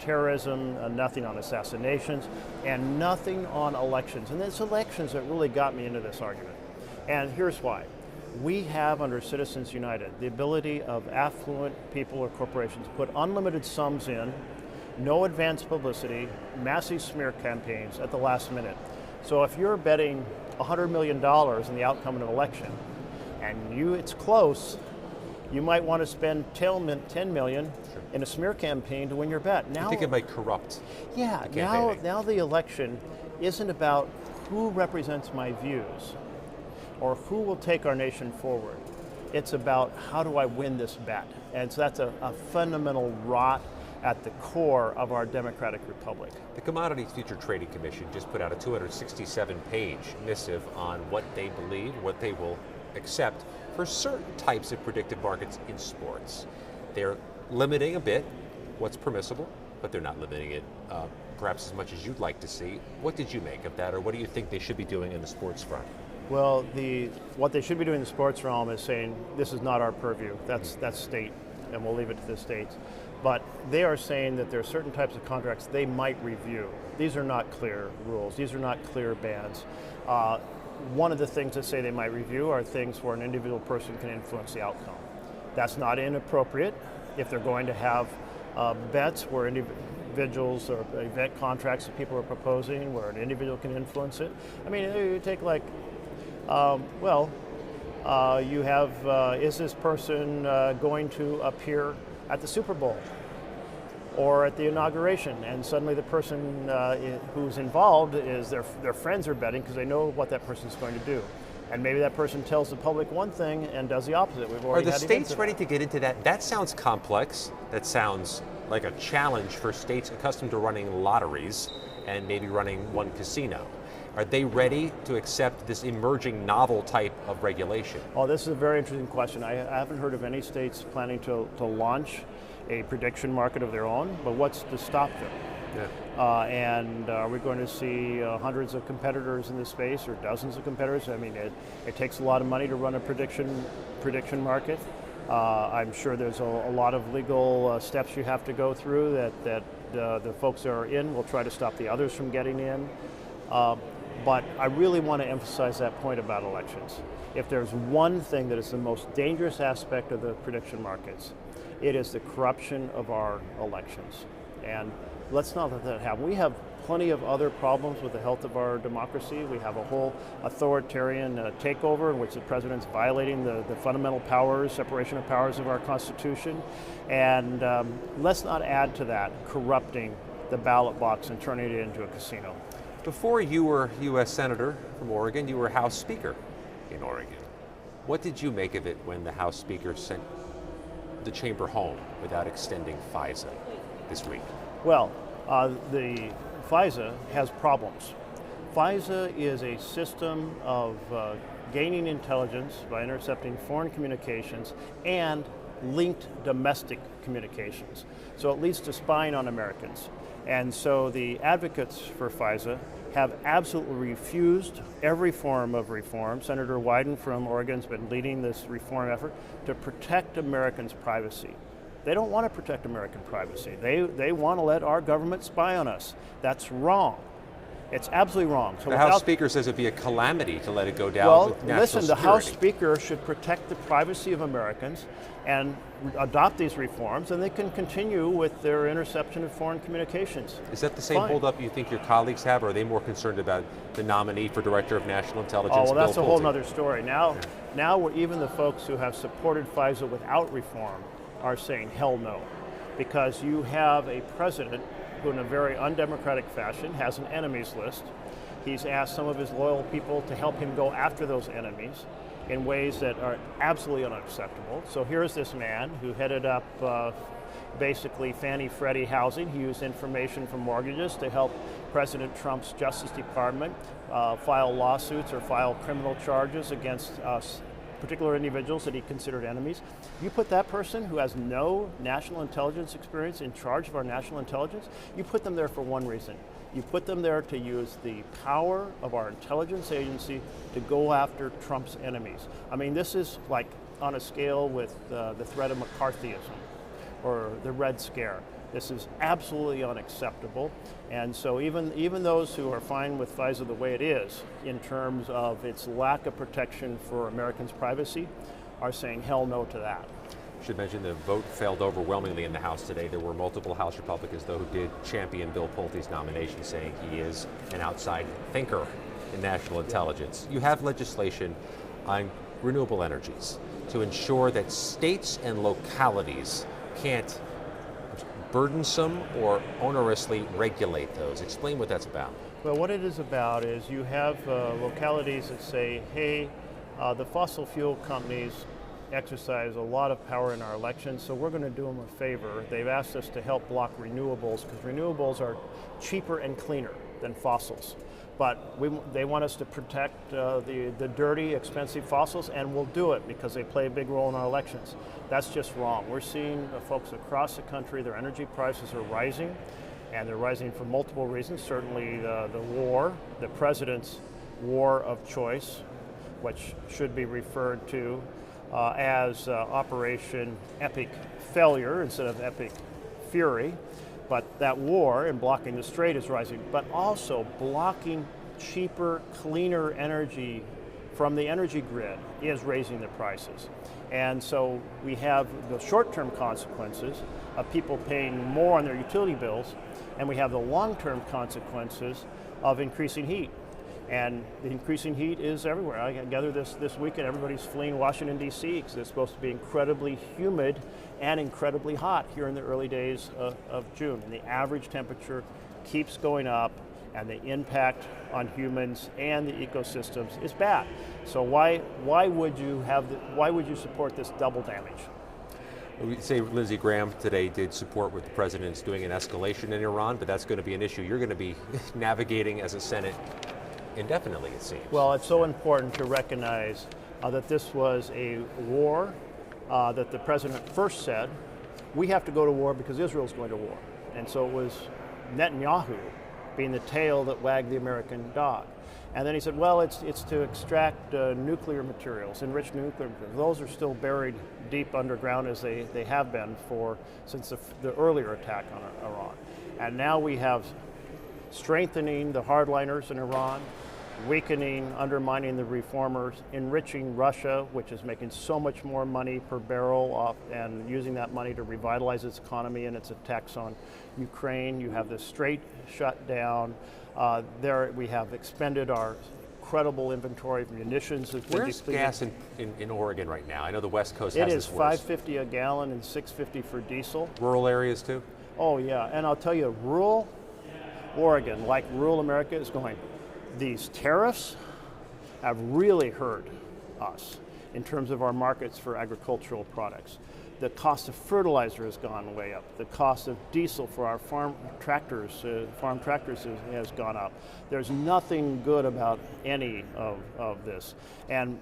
terrorism, nothing on assassinations, and nothing on elections. And it's elections that really got me into this argument. And here's why. We have, under Citizens United, the ability of affluent people or corporations to put unlimited sums in, no advance publicity, massive smear campaigns at the last minute. So if you're betting $100 million in the outcome of an election, and it's close, you might want to spend $10 million in a smear campaign to win your bet. Now, I think it might corrupt. Yeah, now the election isn't about who represents my views or who will take our nation forward. It's about how do I win this bet. And so that's a fundamental rot at the core of our democratic republic. The Commodities Future Trading Commission just put out a 267-page missive on what they believe, what they will accept for certain types of predictive markets in sports. They're limiting a bit what's permissible, but they're not limiting it perhaps as much as you'd like to see. What did you make of that, or what do you think they should be doing in the sports front? Well, what they should be doing in the sports realm is saying this is not our purview. That's state, and we'll leave it to the states. But they are saying that there are certain types of contracts they might review. These are not clear rules. These are not clear bans. One of the things that say they might review are things where an individual person can influence the outcome. That's not inappropriate if they're going to have bets where individuals or event contracts that people are proposing where an individual can influence it. I mean, you take like, you have, is this person going to appear at the Super Bowl or at the inauguration, and suddenly the person who's involved is their friends are betting because they know what that person's going to do. And maybe that person tells the public one thing and does the opposite. Are the states ready to get into that? That sounds complex. That sounds like a challenge for states accustomed to running lotteries and maybe running one casino. Are they ready to accept this emerging novel type of regulation? Oh, this is a very interesting question. I haven't heard of any states planning to launch a prediction market of their own, but what's to stop them? Yeah. And are we going to see hundreds of competitors in this space or dozens of competitors? I mean, it takes a lot of money to run a prediction market. I'm sure there's a lot of legal steps you have to go through that the folks that are in will try to stop the others from getting in. But I really want to emphasize that point about elections. If there's one thing that is the most dangerous aspect of the prediction markets, it is the corruption of our elections. And let's not let that happen. We have plenty of other problems with the health of our democracy. We have a whole authoritarian takeover in which the president's violating the fundamental powers, separation of powers of our Constitution. And let's not add to that corrupting the ballot box and turning it into a casino. Before you were U.S. Senator from Oregon, you were House Speaker in Oregon. What did you make of it when the House Speaker sent the chamber home without extending FISA this week? Well, the FISA has problems. FISA is a system of gaining intelligence by intercepting foreign communications and linked domestic communications. So it leads to spying on Americans. And so the advocates for FISA have absolutely refused every form of reform. Senator Wyden from Oregon has been leading this reform effort to protect Americans' privacy. They don't want to protect American privacy. They want to let our government spy on us. That's wrong. It's absolutely wrong. So the House Speaker says it'd be a calamity to let it go down well, with national listen, security. The House Speaker should protect the privacy of Americans and adopt these reforms, and they can continue with their interception of foreign communications. Is that the same holdup you think your colleagues have, or are they more concerned about the nominee for Director of National Intelligence, Oh, well, that's Bill a whole Pulte? other story. Now even the folks who have supported FISA without reform are saying hell no, because you have a president who in a very undemocratic fashion has an enemies list. He's asked some of his loyal people to help him go after those enemies. in ways that are absolutely unacceptable. So here's this man who headed up basically Fannie Freddie housing. He used information from mortgages to help President Trump's Justice Department file lawsuits or file criminal charges against particular individuals that he considered enemies. You put that person who has no national intelligence experience in charge of our national intelligence, you put them there for one reason. You put them there to use the power of our intelligence agency to go after Trump's enemies. I mean, this is like on a scale with the threat of McCarthyism or the Red Scare. This is absolutely unacceptable. And so even those who are fine with FISA the way it is, in terms of its lack of protection for Americans' privacy, are saying hell no to that. Should mention the vote failed overwhelmingly in the House today. There were multiple House Republicans, though, who did champion Bill Pulte's nomination, saying he is an outside thinker in national intelligence. You have legislation on renewable energies to ensure that states and localities can't burdensome or onerously regulate those. Explain what that's about. Well, what it is about is you have localities that say, hey, the fossil fuel companies exercise a lot of power in our elections, so we're going to do them a favor. They've asked us to help block renewables because renewables are cheaper and cleaner than fossils. But they want us to protect the dirty, expensive fossils, and we'll do it because they play a big role in our elections. That's just wrong. We're seeing folks across the country, their energy prices are rising, and they're rising for multiple reasons. Certainly the war, the president's war of choice, which should be referred to as Operation Epic Failure instead of Epic Fury. But that war in blocking the strait is rising, but also blocking cheaper, cleaner energy from the energy grid is raising the prices. And so we have the short-term consequences of people paying more on their utility bills, and we have the long-term consequences of increasing heat. And the increasing heat is everywhere. I gather this weekend everybody's fleeing Washington, D.C. because it's supposed to be incredibly humid and incredibly hot here in the early days of June. And the average temperature keeps going up, and the impact on humans and the ecosystems is bad. So why would you support this double damage? We say Lindsey Graham today did support what the president's doing an escalation in Iran, but that's going to be an issue you're going to be navigating as a Senate indefinitely, it seems. Well, it's so important to recognize that this was a war that the president first said, we have to go to war because Israel's going to war. And so it was Netanyahu being the tail that wagged the American dog. And then he said, well, it's to extract nuclear materials, enriched nuclear materials. Those are still buried deep underground as they have been since the earlier attack on Iran. And now we have strengthening the hardliners in Iran, weakening, undermining the reformers, enriching Russia, which is making so much more money per barrel off, and using that money to revitalize its economy and its attacks on Ukraine. You have the strait shut down. There we have expended our incredible inventory of munitions. Where's gas in Oregon right now? I know the West Coast has this worse. It is $5.50 a gallon and $6.50 for diesel. Rural areas too? Oh yeah, and I'll tell you, rural Oregon, like rural America, is going, these tariffs have really hurt us in terms of our markets for agricultural products. The cost of fertilizer has gone way up. The cost of diesel for our farm tractors has gone up. There's nothing good about any of this. And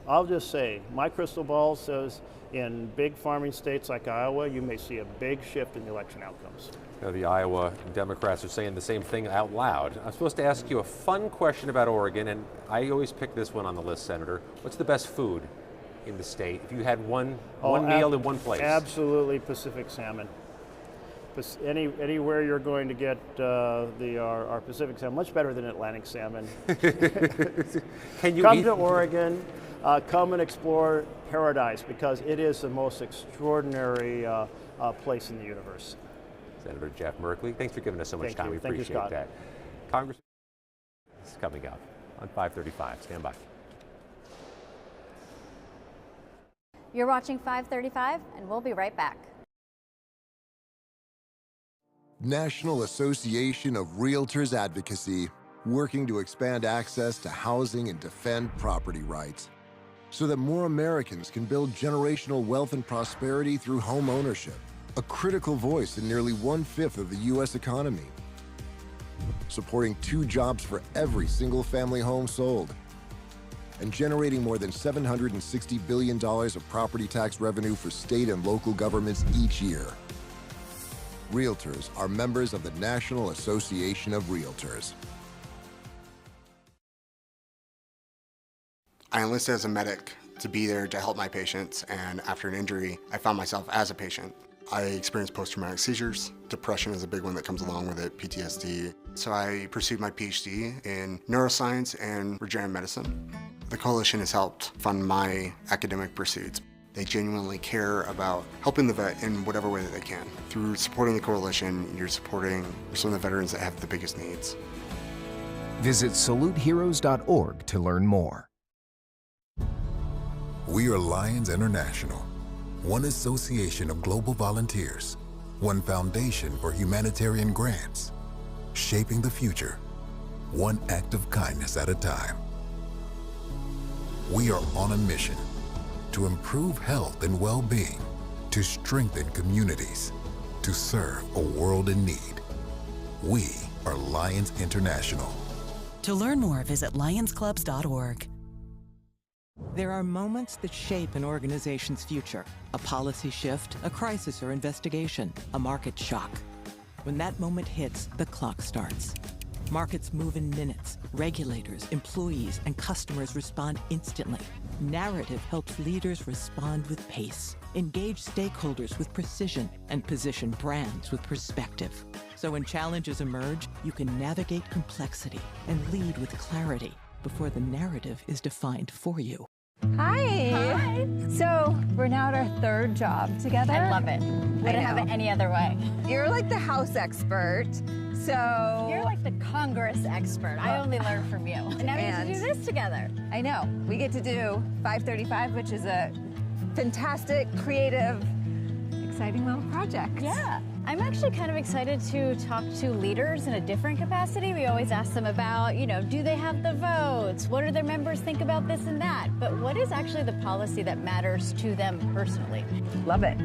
I'll just say, my crystal ball says in big farming states like Iowa, you may see a big shift in the election outcomes. The Iowa Democrats are saying the same thing out loud. I'm supposed to ask you a fun question about Oregon, and I always pick this one on the list, Senator. What's the best food in the state? If you had one meal in one place. Absolutely Pacific salmon. Anywhere you're going to get our Pacific salmon, much better than Atlantic salmon. Can you come to Oregon, come and explore paradise, because it is the most extraordinary place in the universe. Senator Jeff Merkley, thanks for giving us so much time. We appreciate that. Congress is coming up on 535. Stand by. You're watching 535, and we'll be right back. National Association of Realtors Advocacy, working to expand access to housing and defend property rights. so that more Americans can build generational wealth and prosperity through home ownership, a critical voice in nearly 1/5 of the U.S. economy. Supporting 2 jobs for every single-family home sold, and generating more than $760 billion of property tax revenue for state and local governments each year. Realtors are members of the National Association of Realtors. I enlisted as a medic to be there to help my patients, and after an injury, I found myself as a patient. I experienced post-traumatic seizures. Depression is a big one that comes along with it, PTSD. So I pursued my PhD in neuroscience and regenerative medicine. The coalition has helped fund my academic pursuits. They genuinely care about helping the vet in whatever way that they can. Through supporting the coalition, you're supporting some of the veterans that have the biggest needs. Visit saluteheroes.org to learn more. We are Lions International, one association of global volunteers, one foundation for humanitarian grants, shaping the future, one act of kindness at a time. We are on a mission to improve health and well-being, to strengthen communities, to serve a world in need. We are Lions International. To learn more, visit lionsclubs.org. There are moments that shape an organization's future. A policy shift, a crisis or investigation, a market shock. When that moment hits, the clock starts. Markets move in minutes. Regulators, employees, and customers respond instantly. Narrative helps leaders respond with pace, engage stakeholders with precision, and position brands with perspective. So when challenges emerge, you can navigate complexity and lead with clarity before the narrative is defined for you. Hi. Hi. So we're now at our 3rd job together. I love it. Wouldn't have it any other way. You're like the house expert. So you're like the Congress expert. I only learn from you. And now we get to do this together. I know. We get to do 535, which is a fantastic, creative, exciting little project. Yeah. I'm actually kind of excited to talk to leaders in a different capacity. We always ask them about, do they have the votes? What do their members think about this and that? But what is actually the policy that matters to them personally? Love it.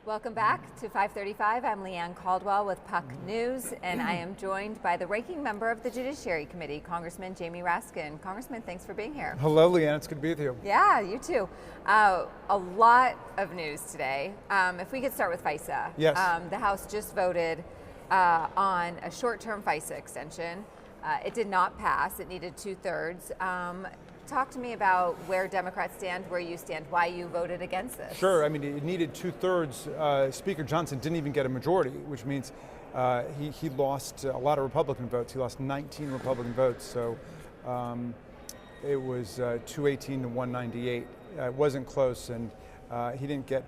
Welcome back to 535. I'm Leanne Caldwell with Puck News, and I am joined by the ranking member of the Judiciary Committee, Congressman Jamie Raskin. Congressman, thanks for being here. Hello, Leanne. It's good to be with you. Yeah, you too. A lot of news today. If we could start with FISA. Yes. The House just voted on a short-term FISA extension. It did not pass. It needed 2/3. Talk to me about where Democrats stand, where you stand, why you voted against this. Sure. I mean, it needed 2/3. Speaker Johnson didn't even get a majority, which means he lost a lot of Republican votes. He lost 19 Republican votes. So it was 218 to 198. It wasn't close, and he didn't get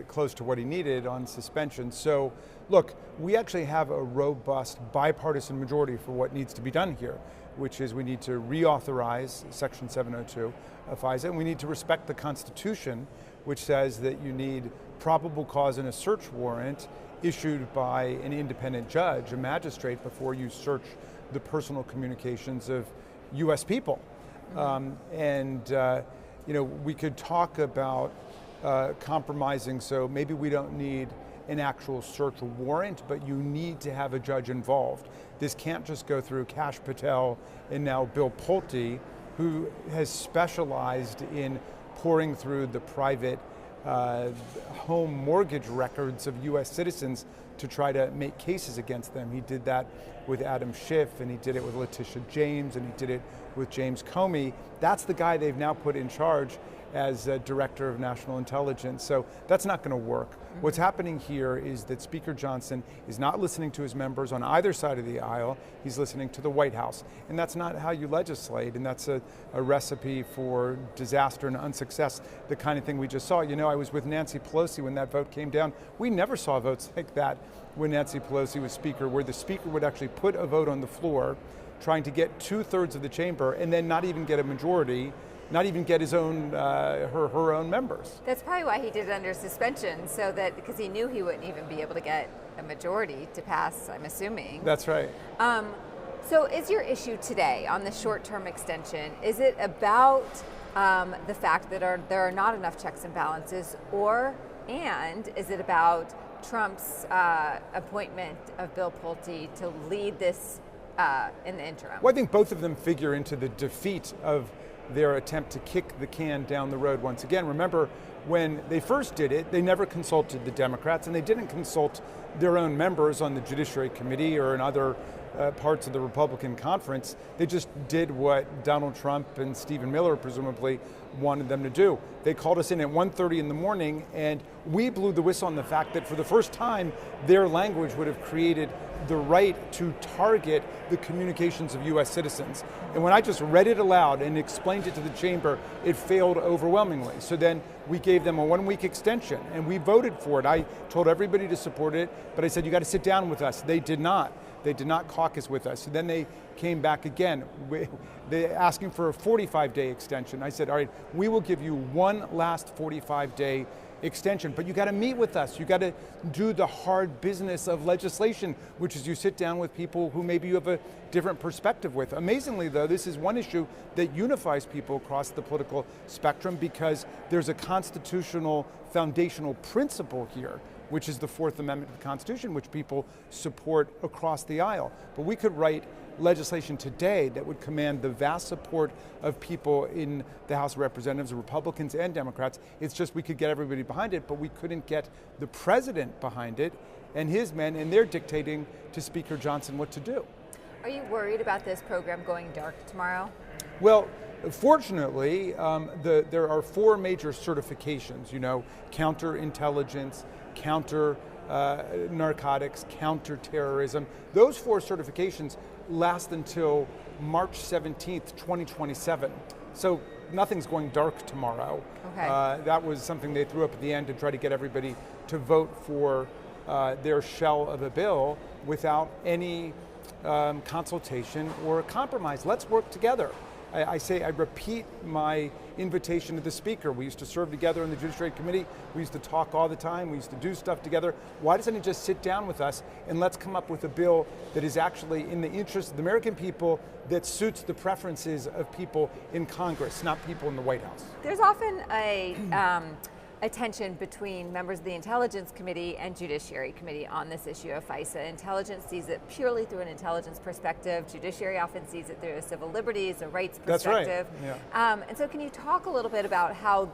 close to what he needed on suspension. So, look, we actually have a robust bipartisan majority for what needs to be done here, which is we need to reauthorize Section 702 of FISA, and we need to respect the Constitution, which says that you need probable cause in a search warrant issued by an independent judge, a magistrate, before you search the personal communications of U.S. people. We could talk about compromising, so maybe we don't need an actual search warrant, but you need to have a judge involved. This can't just go through Kash Patel and now Bill Pulte, who has specialized in pouring through the private home mortgage records of U.S. citizens to try to make cases against them. He did that with Adam Schiff, and he did it with Letitia James, and he did it with James Comey. That's the guy they've now put in charge as Director of National Intelligence. So that's not going to work. What's happening here is that Speaker Johnson is not listening to his members on either side of the aisle. He's listening to the White House. And that's not how you legislate, and that's a recipe for disaster and unsuccess, the kind of thing we just saw. I was with Nancy Pelosi when that vote came down. We never saw votes like that when Nancy Pelosi was Speaker, where the Speaker would actually put a vote on the floor, trying to get 2/3 of the chamber and then not even get a majority, not even get his own, her own members. That's probably why he did it under suspension, so that, because he knew he wouldn't even be able to get a majority to pass, I'm assuming. That's right. So is your issue today on the short-term extension, is it about the fact that there are not enough checks and balances, and is it about Trump's appointment of Bill Pulte to lead this in the interim? Well, I think both of them figure into the defeat of their attempt to kick the can down the road once again. Remember, when they first did it, they never consulted the Democrats, and they didn't consult their own members on the Judiciary Committee or in other parts of the Republican conference. They just did what Donald Trump and Stephen Miller presumably wanted them to do. They called us in at 1:30 in the morning, and we blew the whistle on the fact that for the first time, their language would have created the right to target the communications of U.S. citizens. And when I just read it aloud and explained it to the chamber, it failed overwhelmingly. So then we gave them a 1-week extension, and we voted for it. I told everybody to support it, but I said, you got to sit down with us. They did not. They did not caucus with us. So then they came back again. They're asking for a 45-day extension. I said, all right, we will give you one last 45-day extension, but you got to meet with us. You got to do the hard business of legislation, which is you sit down with people who maybe you have a different perspective with. Amazingly, though, this is one issue that unifies people across the political spectrum because there's a constitutional foundational principle here, which is the Fourth Amendment to the Constitution, which people support across the aisle. But we could write legislation today that would command the vast support of people in the House of Representatives, Republicans and Democrats. It's just we could get everybody behind it, but we couldn't get the president behind it and his men, and they're dictating to Speaker Johnson what to do. Are you worried about this program going dark tomorrow? Well, fortunately, there are 4 major certifications, counterintelligence, counter narcotics, counterterrorism. Those 4 certifications last until March 17th, 2027. So nothing's going dark tomorrow. Okay. That was something they threw up at the end to try to get everybody to vote for their shell of a bill without any consultation or compromise. Let's work together. I repeat my invitation to the Speaker. We used to serve together in the Judiciary Committee. We used to talk all the time. We used to do stuff together. Why doesn't he just sit down with us and let's come up with a bill that is actually in the interest of the American people, that suits the preferences of people in Congress, not people in the White House? There's often a tension between members of the Intelligence Committee and Judiciary Committee on this issue of FISA. Intelligence sees it purely through an intelligence perspective. Judiciary often sees it through a civil liberties, a rights perspective. That's right. And so can you talk a little bit about how,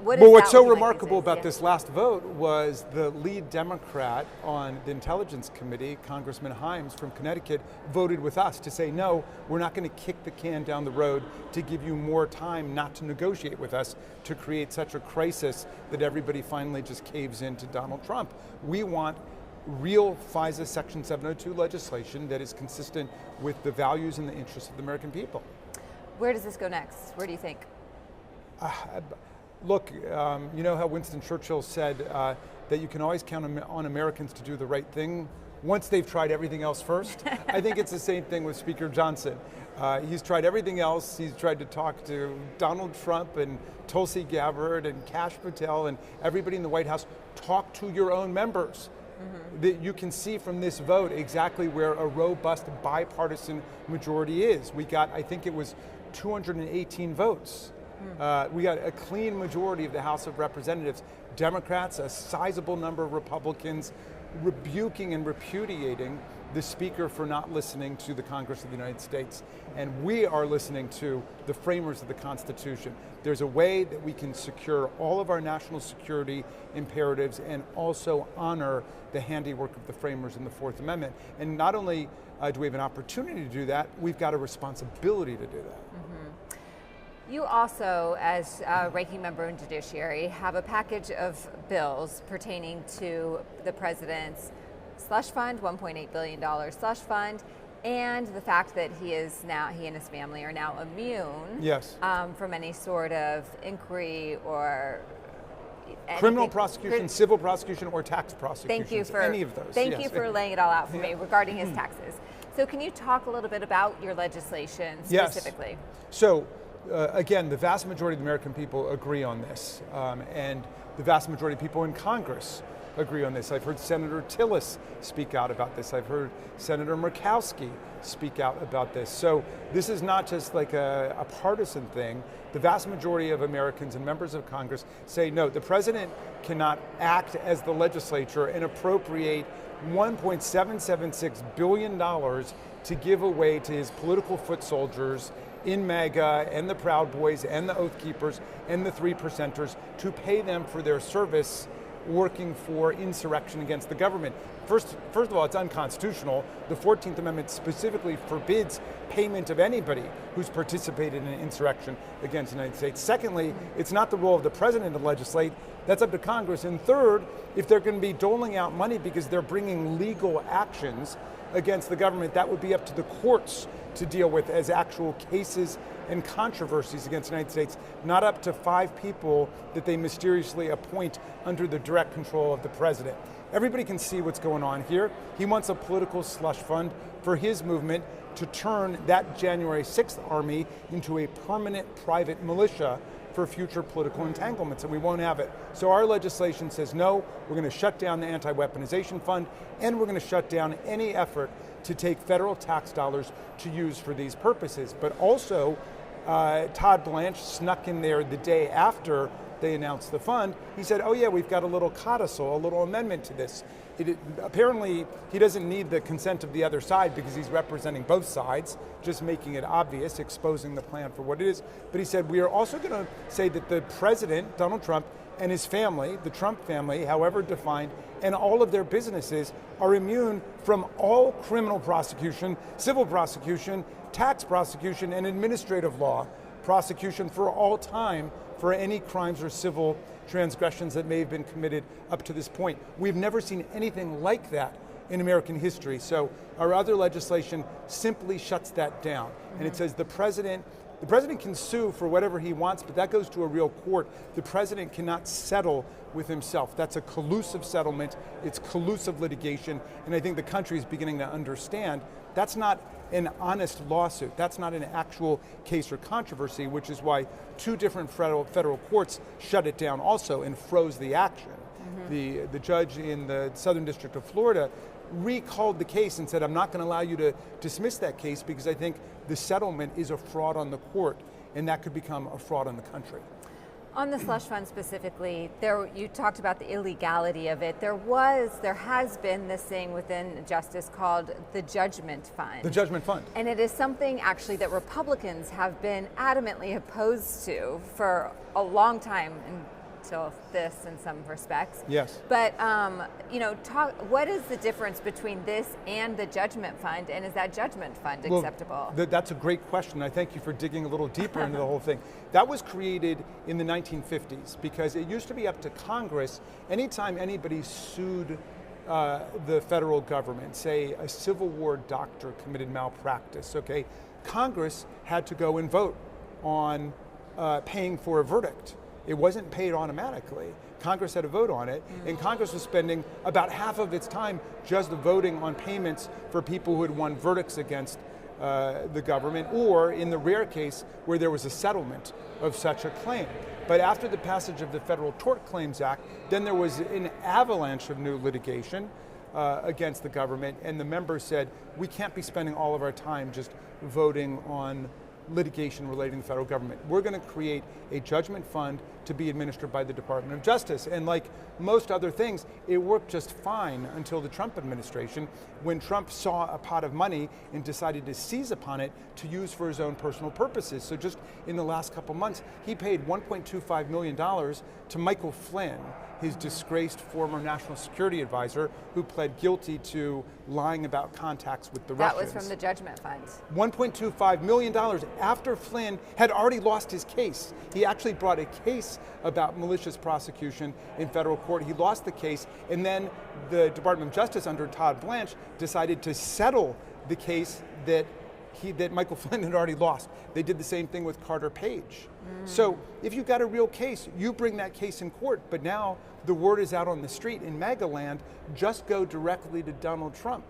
what's so remarkable about this last vote was the lead Democrat on the Intelligence Committee, Congressman Himes from Connecticut, voted with us to say, no, we're not going to kick the can down the road to give you more time not to negotiate with us to create such a crisis that everybody finally just caves in to Donald Trump. We want real FISA Section 702 legislation that is consistent with the values and the interests of the American people. Where does this go next? Where do you think? Look, you know how Winston Churchill said that you can always count on Americans to do the right thing once they've tried everything else first? I think it's the same thing with Speaker Johnson. He's tried everything else. He's tried to talk to Donald Trump and Tulsi Gabbard and Kash Patel and everybody in the White House. Talk to your own members. That you can see from this vote exactly where a robust bipartisan majority is. We got, I think it was 218 votes. We got a clean majority of the House of Representatives. Democrats, a sizable number of Republicans, rebuking and repudiating the Speaker for not listening to the Congress of the United States. And we are listening to the framers of the Constitution. There's a way that we can secure all of our national security imperatives and also honor the handiwork of the framers in the Fourth Amendment. And not only do we have an opportunity to do that, we've got a responsibility to do that. You also, as a ranking member in Judiciary, have a package of bills pertaining to the president's slush fund, $1.8 billion slush fund, and the fact that he and his family are now immune from any sort of inquiry or criminal prosecution, civil prosecution, or tax prosecution. Thank you for any of those. Thank you for laying it all out for me regarding his taxes. So can you talk a little bit about your legislation specifically? Yes. So again, the vast majority of the American people agree on this, and the vast majority of people in Congress agree on this. I've heard Senator Tillis speak out about this. I've heard Senator Murkowski speak out about this. So this is not just like a partisan thing. The vast majority of Americans and members of Congress say, no, the president cannot act as the legislature and appropriate $1.776 billion to give away to his political foot soldiers in MAGA and the Proud Boys and the Oath Keepers and the 3%ers to pay them for their service working for insurrection against the government. First of all, it's unconstitutional. The 14th Amendment specifically forbids payment of anybody who's participated in an insurrection against the United States. Secondly, it's not the role of the president to legislate. That's up to Congress. And third, if they're going to be doling out money because they're bringing legal actions against the government, that would be up to the courts to deal with as actual cases and controversies against the United States, not up to 5 people that they mysteriously appoint under the direct control of the president. Everybody can see what's going on here. He wants a political slush fund for his movement to turn that January 6th army into a permanent private militia for future political entanglements, and we won't have it. So our legislation says no, we're going to shut down the anti-weaponization fund, and we're going to shut down any effort to take federal tax dollars to use for these purposes. But also, Todd Blanche snuck in there the day after they announced the fund. He said, oh yeah, we've got a little codicil, a little amendment to this. Apparently, he doesn't need the consent of the other side because he's representing both sides, just making it obvious, exposing the plan for what it is. But he said, we are also going to say that the president, Donald Trump, and his family, the Trump family, however defined, and all of their businesses are immune from all criminal prosecution, civil prosecution, tax prosecution, and administrative law prosecution for all time for any crimes or civil transgressions that may have been committed up to this point. We've never seen anything like that in American history. So our other legislation simply shuts that down. And it says the president can sue for whatever he wants, but that goes to a real court. The president cannot settle with himself. That's a collusive settlement. It's collusive litigation. And I think the country is beginning to understand that's not an honest lawsuit. That's not an actual case or controversy, which is why 2 different federal courts shut it down also and froze the action. The judge in the Southern District of Florida recalled the case and said, I'm not going to allow you to dismiss that case because I think the settlement is a fraud on the court, and that could become a fraud on the country. On the slush fund specifically, you talked about the illegality of it. There has been this thing within justice called the judgment fund. The judgment fund. And it is something actually that Republicans have been adamantly opposed to for a long time until this in some respects. Yes. But, what is the difference between this and the judgment fund, and is that judgment fund acceptable? That's a great question. I thank you for digging a little deeper into the whole thing. That was created in the 1950s because it used to be up to Congress. Anytime anybody sued the federal government, say a Civil War doctor committed malpractice, okay, Congress had to go and vote on paying for a verdict. It wasn't paid automatically. Congress had a vote on it, and Congress was spending about half of its time just voting on payments for people who had won verdicts against the government, or in the rare case where there was a settlement of such a claim. But after the passage of the Federal Tort Claims Act, then there was an avalanche of new litigation against the government, and the members said, we can't be spending all of our time just voting on litigation relating to the federal government. We're going to create a judgment fund to be administered by the Department of Justice. And like most other things, it worked just fine until the Trump administration, when Trump saw a pot of money and decided to seize upon it to use for his own personal purposes. So just in the last couple months, he paid $1.25 million to Michael Flynn, his disgraced former national security advisor, who pled guilty to lying about contacts with the Russians. That was from the judgment fund. $1.25 million after Flynn had already lost his case. He actually brought a case about malicious prosecution in federal court. He lost the case, and then the Department of Justice under Todd Blanche decided to settle the case that Michael Flynn had already lost. They did the same thing with Carter Page. So if you've got a real case, you bring that case in court, but now the word is out on the street in MAGA land, just go directly to Donald Trump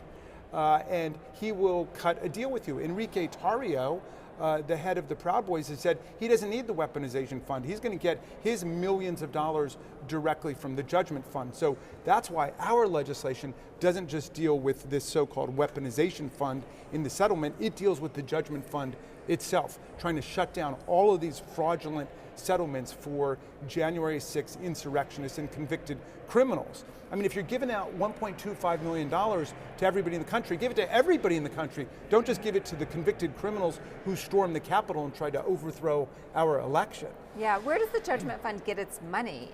and he will cut a deal with you. Enrique Tarrio the head of the Proud Boys has said he doesn't need the weaponization fund. He's going to get his millions of dollars directly from the judgment fund. So that's why our legislation doesn't just deal with this so-called weaponization fund in the settlement, it deals with the judgment fund itself, trying to shut down all of these fraudulent settlements for January 6 insurrectionists and convicted criminals. I mean, if you're giving out $1.25 million to everybody in the country, give it to everybody in the country. Don't just give it to the convicted criminals who stormed the Capitol and tried to overthrow our election. Yeah, where does the judgment fund get its money?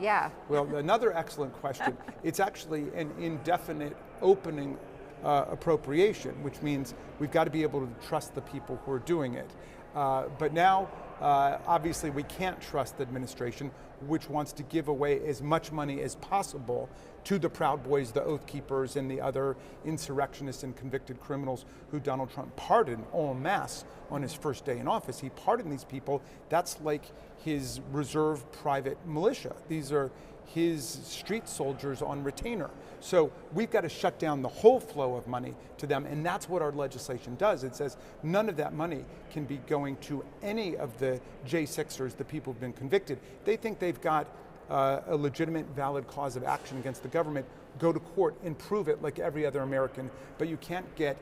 Yeah. Well, another excellent question. It's actually an indefinite opening appropriation, which means we've got to be able to trust the people who are doing it. But now, obviously, we can't trust the administration, which wants to give away as much money as possible to the Proud Boys, the Oath Keepers, and the other insurrectionists and convicted criminals who Donald Trump pardoned en masse on his first day in office. He pardoned these people. That's like his reserve private militia. These are his street soldiers on retainer. So we've got to shut down the whole flow of money to them, and that's what our legislation does. It says none of that money can be going to any of the J6ers, the people who've been convicted. They think they've got a legitimate, valid cause of action against the government. Go to court and prove it like every other American, but you can't get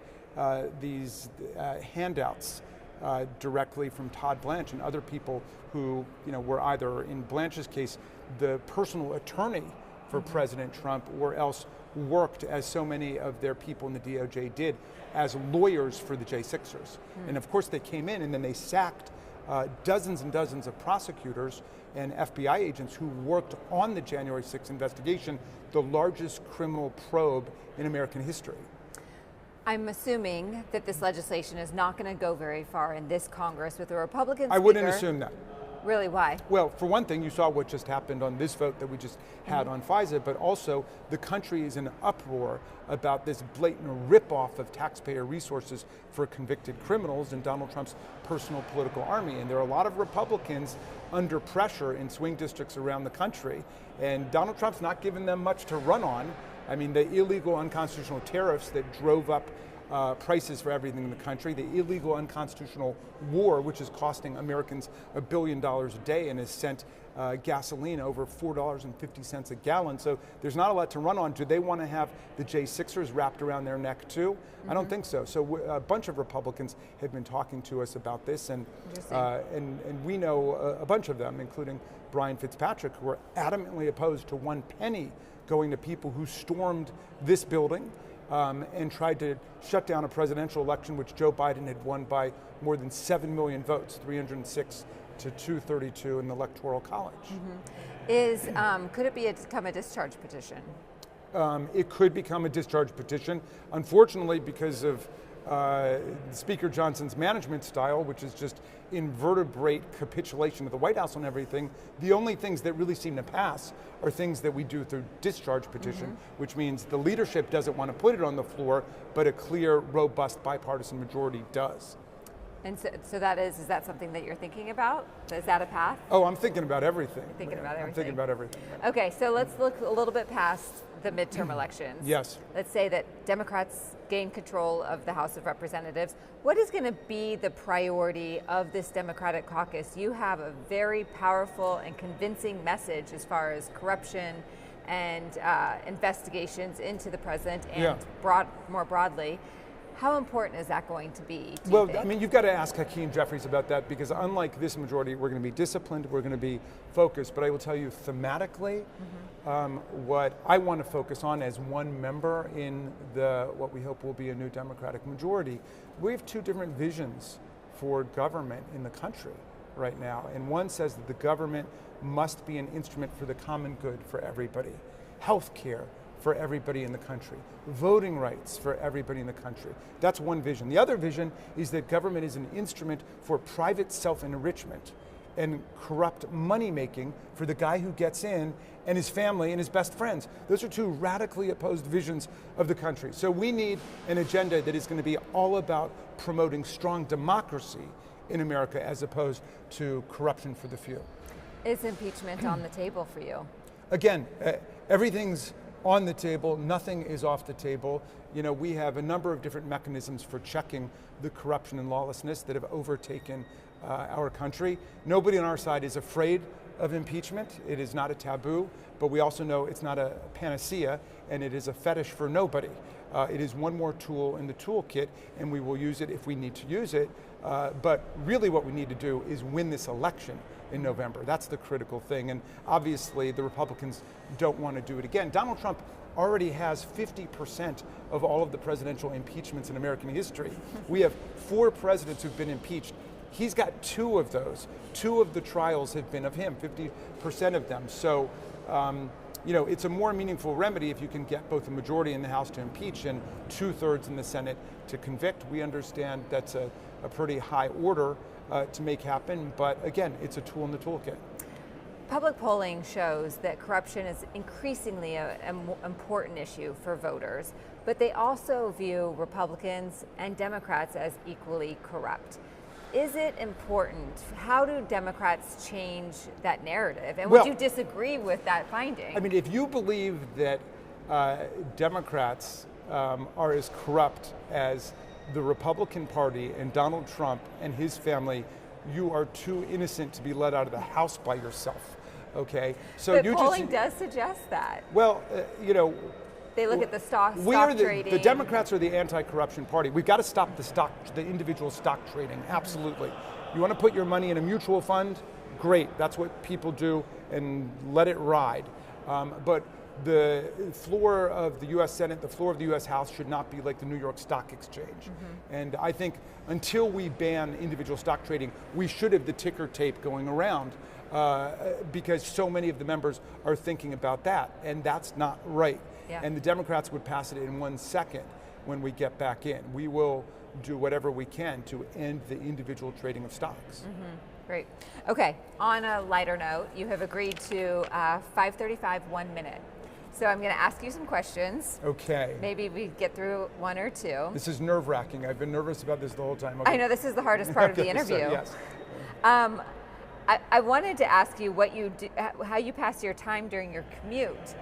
these handouts directly from Todd Blanche and other people who, were either, in Blanche's case, the personal attorney for President Trump, or else worked, as so many of their people in the DOJ did, as lawyers for the J6ers. And of course they came in and then they sacked dozens and dozens of prosecutors and FBI agents who worked on the January 6th investigation, the largest criminal probe in American history. I'm assuming that this legislation is not going to go very far in this Congress with a Republican speaker. I wouldn't assume that. Really, why? Well, for one thing, you saw what just happened on this vote that we just had on FISA, but also the country is in uproar about this blatant ripoff of taxpayer resources for convicted criminals and Donald Trump's personal political army. And there are a lot of Republicans under pressure in swing districts around the country, and Donald Trump's not giving them much to run on. I mean, the illegal unconstitutional tariffs that drove up prices for everything in the country, the illegal unconstitutional war, which is costing Americans $1 billion a day and has sent gasoline over $4.50 a gallon. So there's not a lot to run on. Do they want to have the J6ers wrapped around their neck too? I don't think so. So a bunch of Republicans have been talking to us about this, and we know a bunch of them, including Brian Fitzpatrick, who are adamantly opposed to one penny going to people who stormed this building and tried to shut down a presidential election which Joe Biden had won by more than 7 million votes, 306 to 232 in the Electoral College. Could it become a discharge petition? It could become a discharge petition. Unfortunately, because of Speaker Johnson's management style, which is just invertebrate capitulation of the White House on everything, the only things that really seem to pass are things that we do through discharge petition, which means the leadership doesn't want to put it on the floor, but a clear, robust, bipartisan majority does. And so is that something that you're thinking about? Is that a path? Oh, I'm thinking about everything. You're thinking about everything. I'm thinking about everything. Okay, so let's look a little bit past the midterm elections. Yes. Let's say that Democrats gain control of the House of Representatives. What is going to be the priority of this Democratic caucus? You have a very powerful and convincing message as far as corruption and investigations into the president and more broadly. How important is that going to be? Well, I mean, you've got to ask Hakeem Jeffries about that, because unlike this majority, we're going to be disciplined, we're going to be focused. But I will tell you thematically, what I want to focus on as one member in what we hope will be a new Democratic majority, we have two different visions for government in the country right now. And one says that the government must be an instrument for the common good for everybody. Health care for everybody in the country, voting rights for everybody in the country. That's one vision. The other vision is that government is an instrument for private self-enrichment and corrupt money-making for the guy who gets in and his family and his best friends. Those are two radically opposed visions of the country. So we need an agenda that is going to be all about promoting strong democracy in America as opposed to corruption for the few. Is impeachment on the table for you? Again, everything's on the table. Nothing is off the table. You know, we have a number of different mechanisms for checking the corruption and lawlessness that have overtaken our country. Nobody on our side is afraid of impeachment. It is not a taboo, but we also know it's not a panacea, and it is a fetish for nobody. It is one more tool in the toolkit, and we will use it if we need to use it. But really what we need to do is win this election in November. That's the critical thing, and obviously the Republicans don't want to do it again. Donald Trump already has 50% of all of the presidential impeachments in American history. We have 4 presidents who've been impeached. He's got 2 of those. 2 of the trials have been of him, 50% of them. So, you know, it's a more meaningful remedy if you can get both a majority in the House to impeach and 2/3 in the Senate to convict. We understand that's a pretty high order to make happen, but again, it's a tool in the toolkit. Public polling shows that corruption is increasingly an important issue for voters, but they also view Republicans and Democrats as equally corrupt. Is it important? How do Democrats change that narrative? And would you disagree with that finding? I mean, if you believe that Democrats are as corrupt as the Republican Party and Donald Trump and his family, you are too innocent to be let out of the house by yourself. Okay, so but polling does suggest that. Well, you know, they look at the stock trading. The Democrats are the anti-corruption party. We've got to stop the individual stock trading. Absolutely. You want to put your money in a mutual fund? Great. That's what people do, and let it ride. But the floor of the U.S. Senate, the floor of the U.S. House should not be like the New York Stock Exchange. And I think until we ban individual stock trading, we should have the ticker tape going around because so many of the members are thinking about that, and that's not right. And the Democrats would pass it in 1 second when we get back in. We will do whatever we can to end the individual trading of stocks. Great. Okay, on a lighter note, you have agreed to 5:35, 1 minute. So I'm going to ask you some questions. Okay. Maybe we get through 1 or 2. This is nerve-wracking. I've been nervous about this the whole time. Okay. I know this is the hardest part of the interview. So, yes. I wanted to ask you what you do, how you pass your time during your commute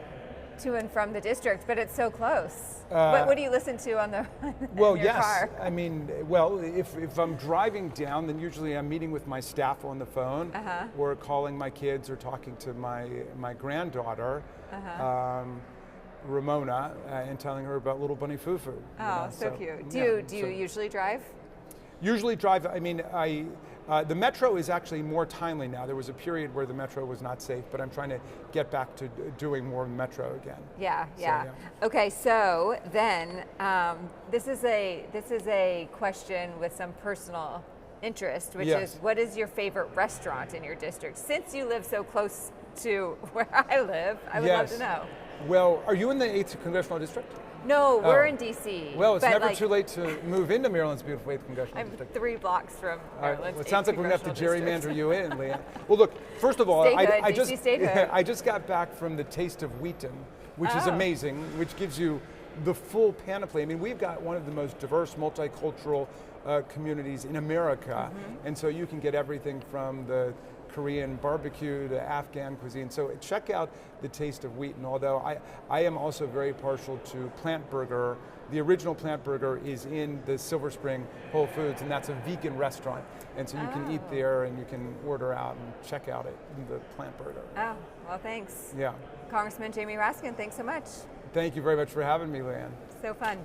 to and from the district, but it's so close. What do you listen to on the well, in your car? I mean, well, if I'm driving down, then usually I'm meeting with my staff on the phone, or calling my kids, or talking to my granddaughter, Ramona, and telling her about little bunny Fufu. Oh, so cute. Do you usually drive? Usually drive. I mean, the metro is actually more timely now. There was a period where the metro was not safe, but I'm trying to get back to doing more metro again. Yeah. Okay, so then this is a question with some personal interest, which is, what is your favorite restaurant in your district? Since you live so close to where I live, I would love to know. Well, are you in the 8th Congressional District? No, we're in D.C. Well, it's never too late to move into Maryland's beautiful 8th Congressional District. I'm 3 blocks from Maryland's. Well, it sounds like we're going to have to gerrymander you in, Leanne. Well, look, first of all, I just got back from the Taste of Wheaton, which is amazing, which gives you the full panoply. I mean, we've got one of the most diverse multicultural communities in America, and so you can get everything from the Korean barbecue to Afghan cuisine. So check out the Taste of Wheaton, although I am also very partial to Plant Burger. The original Plant Burger is in the Silver Spring Whole Foods, and that's a vegan restaurant. And so you can eat there, and you can order out and check out the Plant Burger. Oh, well, thanks. Yeah. Congressman Jamie Raskin, thanks so much. Thank you very much for having me, Leanne. So fun.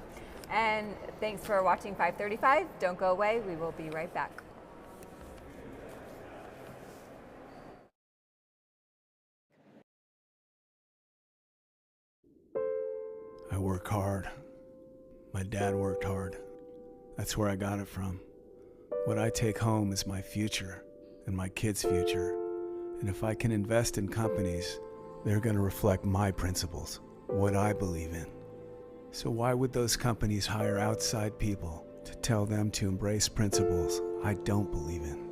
And thanks for watching 535. Don't go away. We will be right back. I work hard. My dad worked hard. That's where I got it from. What I take home is my future and my kids' future. And if I can invest in companies, they're going to reflect my principles, what I believe in. So why would those companies hire outside people to tell them to embrace principles I don't believe in?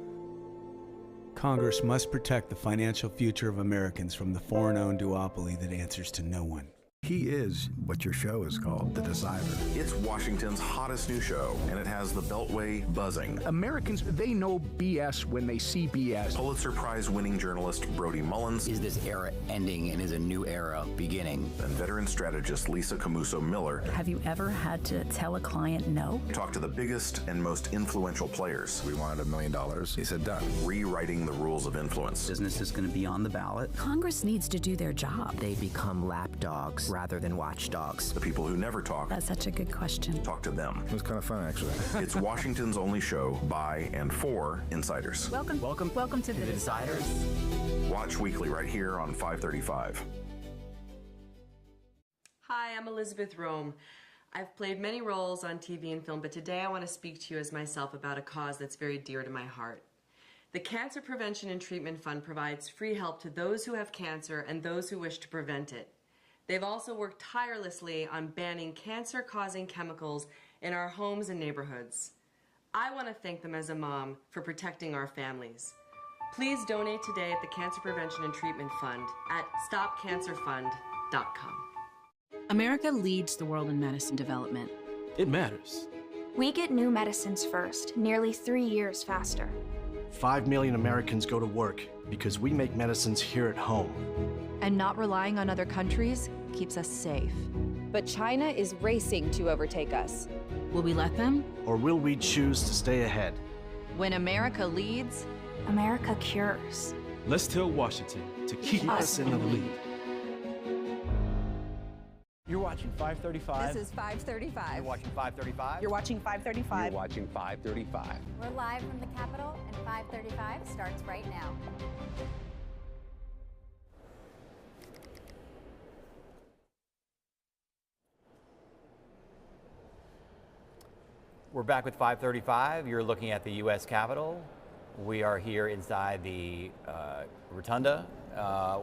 Congress must protect the financial future of Americans from the foreign-owned duopoly that answers to no one. He is what your show is called, The Decider. It's Washington's hottest new show, and it has the Beltway buzzing. Americans, they know BS when they see BS. Pulitzer Prize-winning journalist Brody Mullins. Is this era ending and is a new era beginning? And veteran strategist Lisa Camuso Miller. Have you ever had to tell a client no? Talk to the biggest and most influential players. We wanted $1 million. He said done. Rewriting the rules of influence. Business is going to be on the ballot. Congress needs to do their job. They become lapdogs rather than watchdogs. The people who never talk. That's such a good question. Talk to them. It was kind of fun, actually. It's Washington's only show by and for insiders. Welcome to the Deciders. Watch weekly right here on 535. Hi, I'm Elizabeth Rome. I've played many roles on TV and film, but today I want to speak to you as myself about a cause that's very dear to my heart. The Cancer Prevention and Treatment Fund provides free help to those who have cancer and those who wish to prevent it. They've also worked tirelessly on banning cancer-causing chemicals in our homes and neighborhoods. I want to thank them as a mom for protecting our families. Please donate today at the Cancer Prevention and Treatment Fund at stopcancerfund.com. America leads the world in medicine development. It matters. We get new medicines first, nearly 3 years faster. 5 million Americans go to work because we make medicines here at home. And not relying on other countries keeps us safe. But China is racing to overtake us. Will we let them? Or will we choose to stay ahead? When America leads, America cures. Let's tell Washington to keep us in the lead. You're watching 535. This is 535. You're watching 535. You're watching 535. You're watching 535. We're live from the Capitol, and 535 starts right now. We're back with 535. You're looking at the U.S. Capitol. We are here inside the Rotunda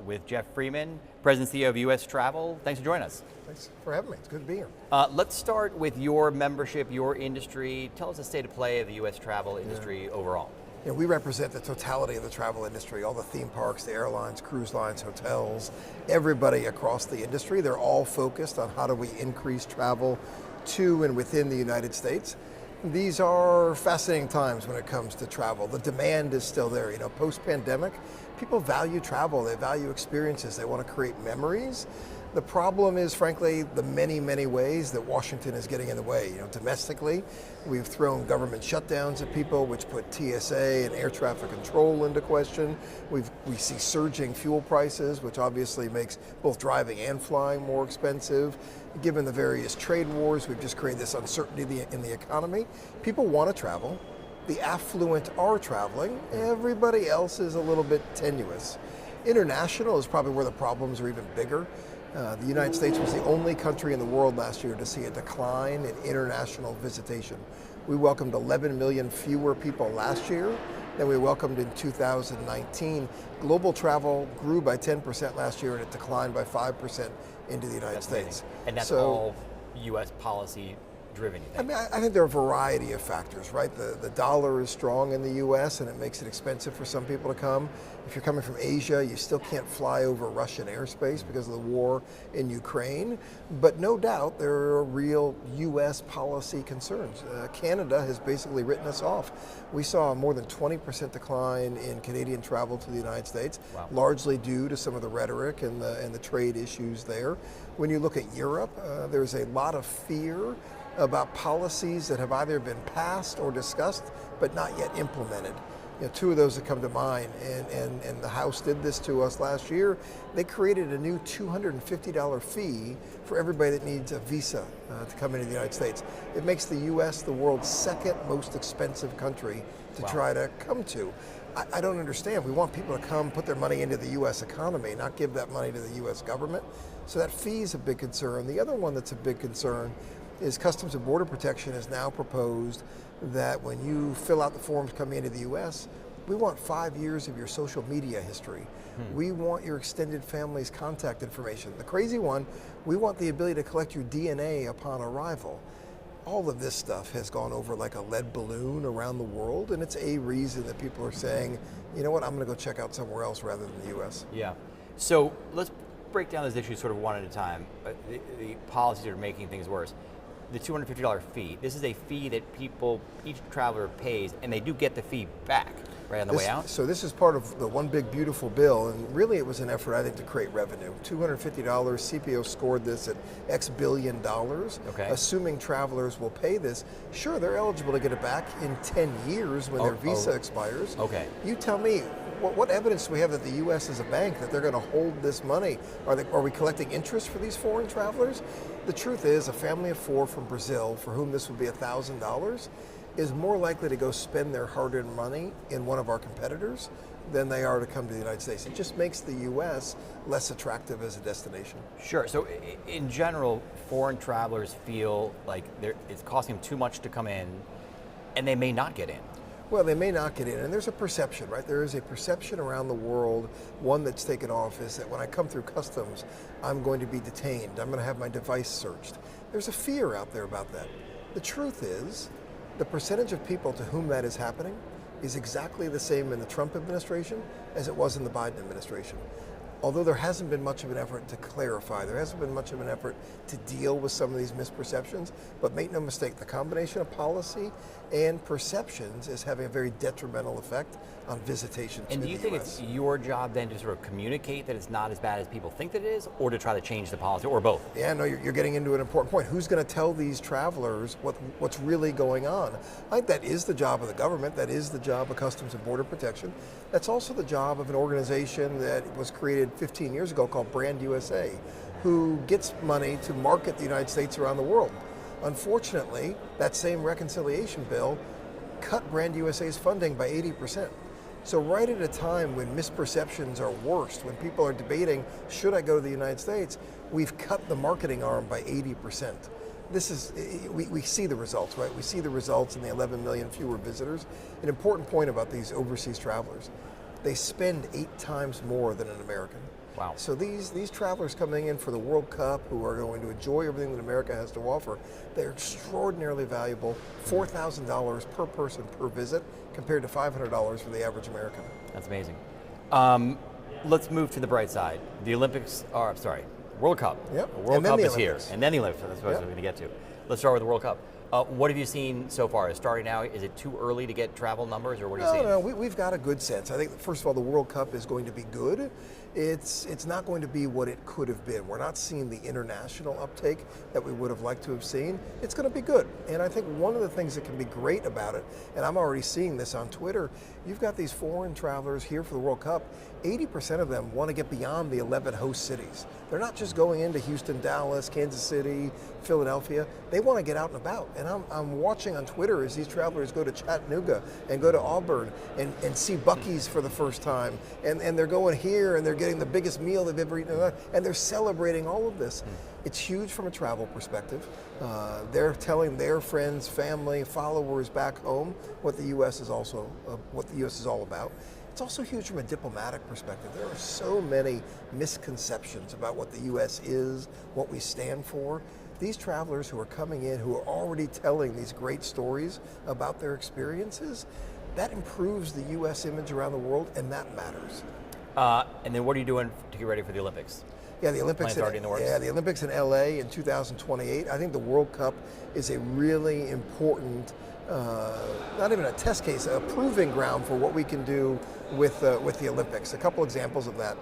with Jeff Freeman, President and CEO of U.S. Travel. Thanks for joining us. Thanks for having me. It's good to be here. Let's start with your membership, your industry. Tell us the state of play of the U.S. travel industry overall. You know, we represent the totality of the travel industry, all the theme parks, the airlines, cruise lines, hotels, everybody across the industry. They're all focused on how do we increase travel to and within the United States. These are fascinating times when it comes to travel. The demand is still there. You know, post-pandemic, people value travel. They value experiences. They want to create memories. The problem is, frankly, the many, many ways that Washington is getting in the way. You know, domestically, we've thrown government shutdowns at people, which put TSA and air traffic control into question. We see surging fuel prices, which obviously makes both driving and flying more expensive. Given the various trade wars, we've just created this uncertainty in the economy. People want to travel. The affluent are traveling. Everybody else is a little bit tenuous. International is probably where the problems are even bigger. The United States was the only country in the world last year to see a decline in international visitation. We welcomed 11 million fewer people last year than we welcomed in 2019. Global travel grew by 10% last year and it declined by 5% into the United States. And that's all U.S. policy driven, you think? I mean, I think there are a variety of factors, right? The dollar is strong in the U.S. and it makes it expensive for some people to come. If you're coming from Asia, you still can't fly over Russian airspace because of the war in Ukraine. But no doubt there are real U.S. policy concerns. Canada has basically written us off. We saw a more than 20% decline in Canadian travel to the United States, largely due to some of the rhetoric and the trade issues there. When you look at Europe, there's a lot of fear about policies that have either been passed or discussed but not yet implemented. You know, two of those that come to mind, and the House did this to us last year. They created a new $250 fee for everybody that needs a visa to come into the United States. It makes the U.S. the world's second most expensive country to try to come to. I don't understand. We want people to come, put their money into the U.S. economy, not give that money to the U.S. government. So that fee is a big concern. The other one that's a big concern is Customs and Border Protection has now proposed that when you fill out the forms coming into the U.S., we want 5 years of your social media history. We want your extended family's contact information. The crazy one, we want the ability to collect your DNA upon arrival. All of this stuff has gone over like a lead balloon around the world, and it's a reason that people are saying, you know what, I'm going to go check out somewhere else rather than the U.S. Yeah. So let's break down those issues sort of one at a time. The policies that are making things worse. The $250 fee, this is a fee that each traveler pays, and they do get the fee back, right, on the way out? So this is part of the One Big Beautiful Bill, and really it was an effort, I think, to create revenue. $250, CPO scored this at X billion dollars, assuming travelers will pay this. Sure, they're eligible to get it back in 10 years when their visa expires. You tell me, what evidence do we have that the U.S. is a bank, that they're going to hold this money? Are we collecting interest for these foreign travelers? The truth is, a family of 4 from Brazil, for whom this would be $1,000, is more likely to go spend their hard-earned money in one of our competitors than they are to come to the United States. It just makes the U.S. less attractive as a destination. Sure. So in general, foreign travelers feel like it's costing them too much to come in, and they may not get in. Well, they may not get in, and there's a perception, right? There is a perception around the world, one that's taken off, is that when I come through customs, I'm going to be detained, I'm going to have my device searched. There's a fear out there about that. The truth is, the percentage of people to whom that is happening is exactly the same in the Trump administration as it was in the Biden administration. Although there hasn't been much of an effort to clarify, there hasn't been much of an effort to deal with some of these misperceptions, but make no mistake, the combination of policy and perceptions is having a very detrimental effect on visitation to the US. And do you think it's your job then to sort of communicate that it's not as bad as people think that it is, or to try to change the policy, or both? Yeah, no, you're getting into an important point. Who's going to tell these travelers what's really going on? I think that is the job of the government. That is the job of Customs and Border Protection. That's also the job of an organization that was created 15 years ago called Brand USA, who gets money to market the United States around the world. Unfortunately, that same reconciliation bill cut Brand USA's funding by 80%. So right at a time when misperceptions are worst, when people are debating, should I go to the United States, we've cut the marketing arm by 80%. This is, we see the results, right? We see the results in the 11 million fewer visitors. An important point about these overseas travelers, they spend 8 times more than an American. Wow. So these travelers coming in for the World Cup, who are going to enjoy everything that America has to offer, they're extraordinarily valuable. $4,000 per person per visit, compared to $500 for the average American. That's amazing. Let's move to the bright side. The Olympics are, World Cup. Yep. The World Cup is here. And then the Olympics, that's what we're going to get to. Let's start with the World Cup. What have you seen so far? Starting now, is it too early to get travel numbers, or what are you seeing? No, we've got a good sense. I think, first of all, the World Cup is going to be good. It's not going to be what it could have been. We're not seeing the international uptake that we would have liked to have seen. It's going to be good. And I think one of the things that can be great about it, and I'm already seeing this on Twitter, you've got these foreign travelers here for the World Cup. 80% of them want to get beyond the 11 host cities. They're not just going into Houston, Dallas, Kansas City, Philadelphia. They want to get out and about. And I'm watching on Twitter as these travelers go to Chattanooga and go to Auburn and see Buc-ee's for the first time. And they're going here and they're getting the biggest meal they've ever eaten. And they're celebrating all of this. It's huge from a travel perspective. They're telling their friends, family, followers back home what the U.S. is all about. It's also huge from a diplomatic perspective. There are so many misconceptions about what the U.S. is, what we stand for. These travelers who are coming in, who are already telling these great stories about their experiences, that improves the U.S. image around the world, and that matters. And then what are you doing to get ready for the Olympics? Yeah, the Olympics. Already in the works? Yeah, the Olympics in LA in 2028. I think the World Cup is a really important, not even a test case, a proving ground for what we can do with the Olympics. A couple examples of that.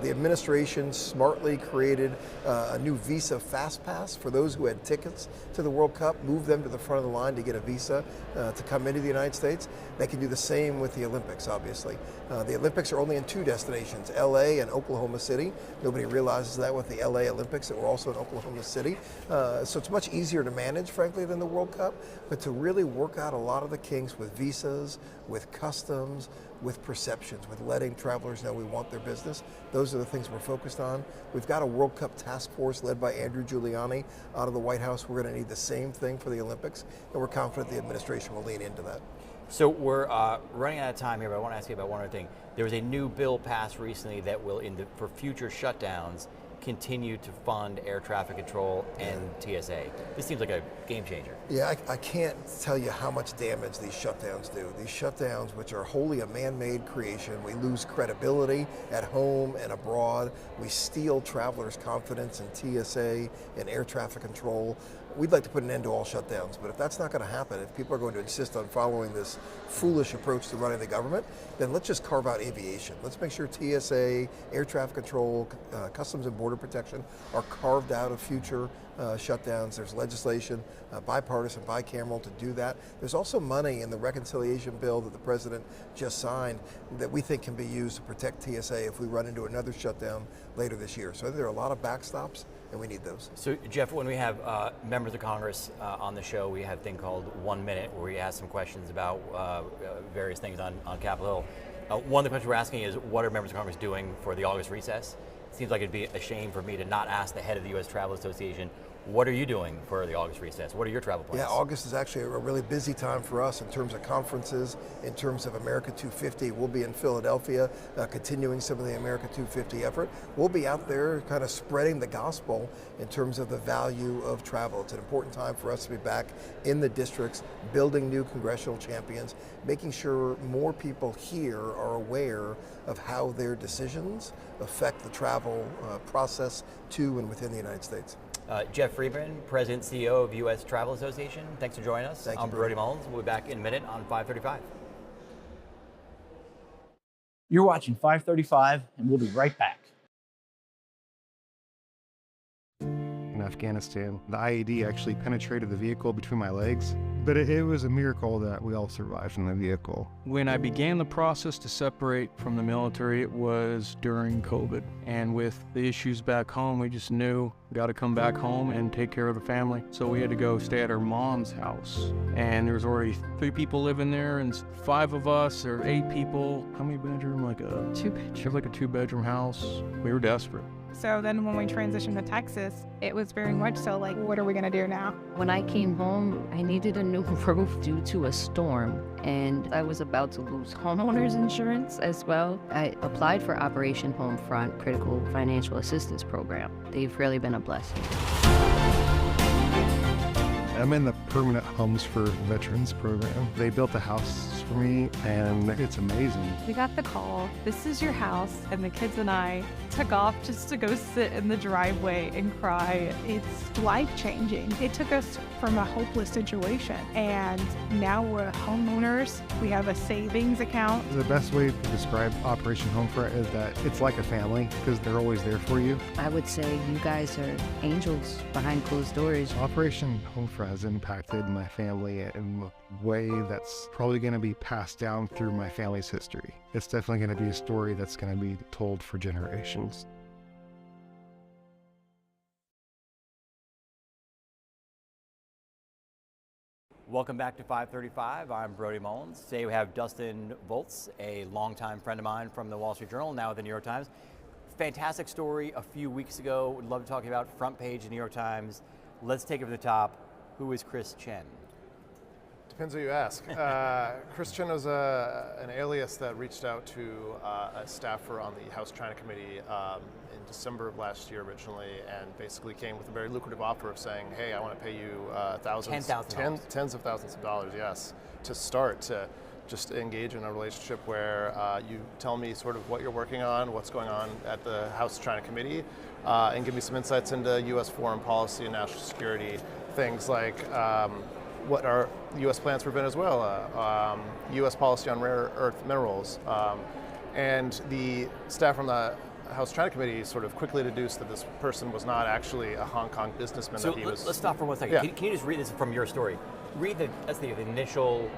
The administration smartly created a new visa fast pass for those who had tickets to the World Cup, moved them to the front of the line to get a visa to come into the United States. They can do the same with the Olympics, obviously. The Olympics are only in 2 destinations, LA and Oklahoma City. Nobody realizes that with the LA Olympics, that we're also in Oklahoma City. So it's much easier to manage, frankly, than the World Cup, but to really work out a lot of the kinks with visas, with customs, with perceptions, with letting travelers know we want their business. Those are the things we're focused on. We've got a World Cup task force led by Andrew Giuliani out of the White House. We're going to need the same thing for the Olympics, and we're confident the administration will lean into that. So we're running out of time here, but I want to ask you about one other thing. There was a new bill passed recently that will, for future shutdowns, continue to fund air traffic control and TSA. This seems like a game changer. Yeah, I can't tell you how much damage these shutdowns do. These shutdowns, which are wholly a man-made creation, we lose credibility at home and abroad. We steal travelers' confidence in TSA and air traffic control. We'd like to put an end to all shutdowns, but if that's not going to happen, if people are going to insist on following this foolish approach to running the government, then let's just carve out aviation. Let's make sure TSA, air traffic control, Customs and Border Protection are carved out of future shutdowns. There's legislation, bipartisan, bicameral, to do that. There's also money in the reconciliation bill that the president just signed that we think can be used to protect TSA if we run into another shutdown later this year. So I think there are a lot of backstops, and we need those. So Jeff, when we have members of Congress on the show, we have a thing called 1 Minute where we ask some questions about various things on Capitol Hill. One of the questions we're asking is, what are members of Congress doing for the August recess? It seems like it'd be a shame for me to not ask the head of the U.S. Travel Association, what are you doing for the August recess? What are your travel plans? Yeah, August is actually a really busy time for us in terms of conferences, in terms of America 250. We'll be in Philadelphia, continuing some of the America 250 effort. We'll be out there kind of spreading the gospel in terms of the value of travel. It's an important time for us to be back in the districts, building new congressional champions, making sure more people here are aware of how their decisions affect the travel process to and within the United States. Jeff Freeman, President and CEO of U.S. Travel Association. Thanks for joining us. Thank you, I'm Brody Mullins. We'll be back in a minute on 535. You're watching 535, and we'll be right back. In Afghanistan, the IED actually penetrated the vehicle between my legs, but it was a miracle that we all survived in the vehicle. When I began the process to separate from the military, it was during COVID. And with the issues back home, we just knew we got to come back home and take care of the family. So we had to go stay at our mom's house. And there was already 3 people living there, and 5 of us, or 8 people. How many bedroom? Like a 2-bedroom. It was like a 2-bedroom house. We were desperate. So then when we transitioned to Texas, it was very much so like, what are we gonna do now? When I came home, I needed a new roof due to a storm, and I was about to lose homeowners insurance as well. I applied for Operation Homefront Critical Financial Assistance Program. They've really been a blessing. I'm in the Permanent Homes for Veterans program. They built a house for me, and it's amazing. We got the call, this is your house, and the kids and I took off just to go sit in the driveway and cry. It's life-changing. It took us from a hopeless situation, and now we're homeowners. We have a savings account. The best way to describe Operation Homefront is that it's like a family, because they're always there for you. I would say you guys are angels behind closed doors. Operation Homefront has impacted my family in a way that's probably going to be passed down through my family's history. It's definitely going to be a story that's going to be told for generations. Welcome back to 535. I'm Brody Mullins. Today we have Dustin Volz, a longtime friend of mine from the Wall Street Journal, now with the New York Times. Fantastic story a few weeks ago. Would love to talk about front page of the New York Times. Let's take it from the top. Who is Chris Chen? Depends who you ask. Chris Chen was an alias that reached out to a staffer on the House China Committee in December of last year originally, and basically came with a very lucrative offer of saying, hey, I want to pay you tens of thousands of dollars, yes, to start to just engage in a relationship where you tell me sort of what you're working on, what's going on at the House China Committee, and give me some insights into U.S. foreign policy and national security, things like what are U.S. plans for Venezuela, U.S. policy on rare earth minerals, and the staff from the House China Committee sort of quickly deduced that this person was not actually a Hong Kong businessman. So that he was. Let's stop for 1 second. Yeah. Can you just read this from your story? Read the initial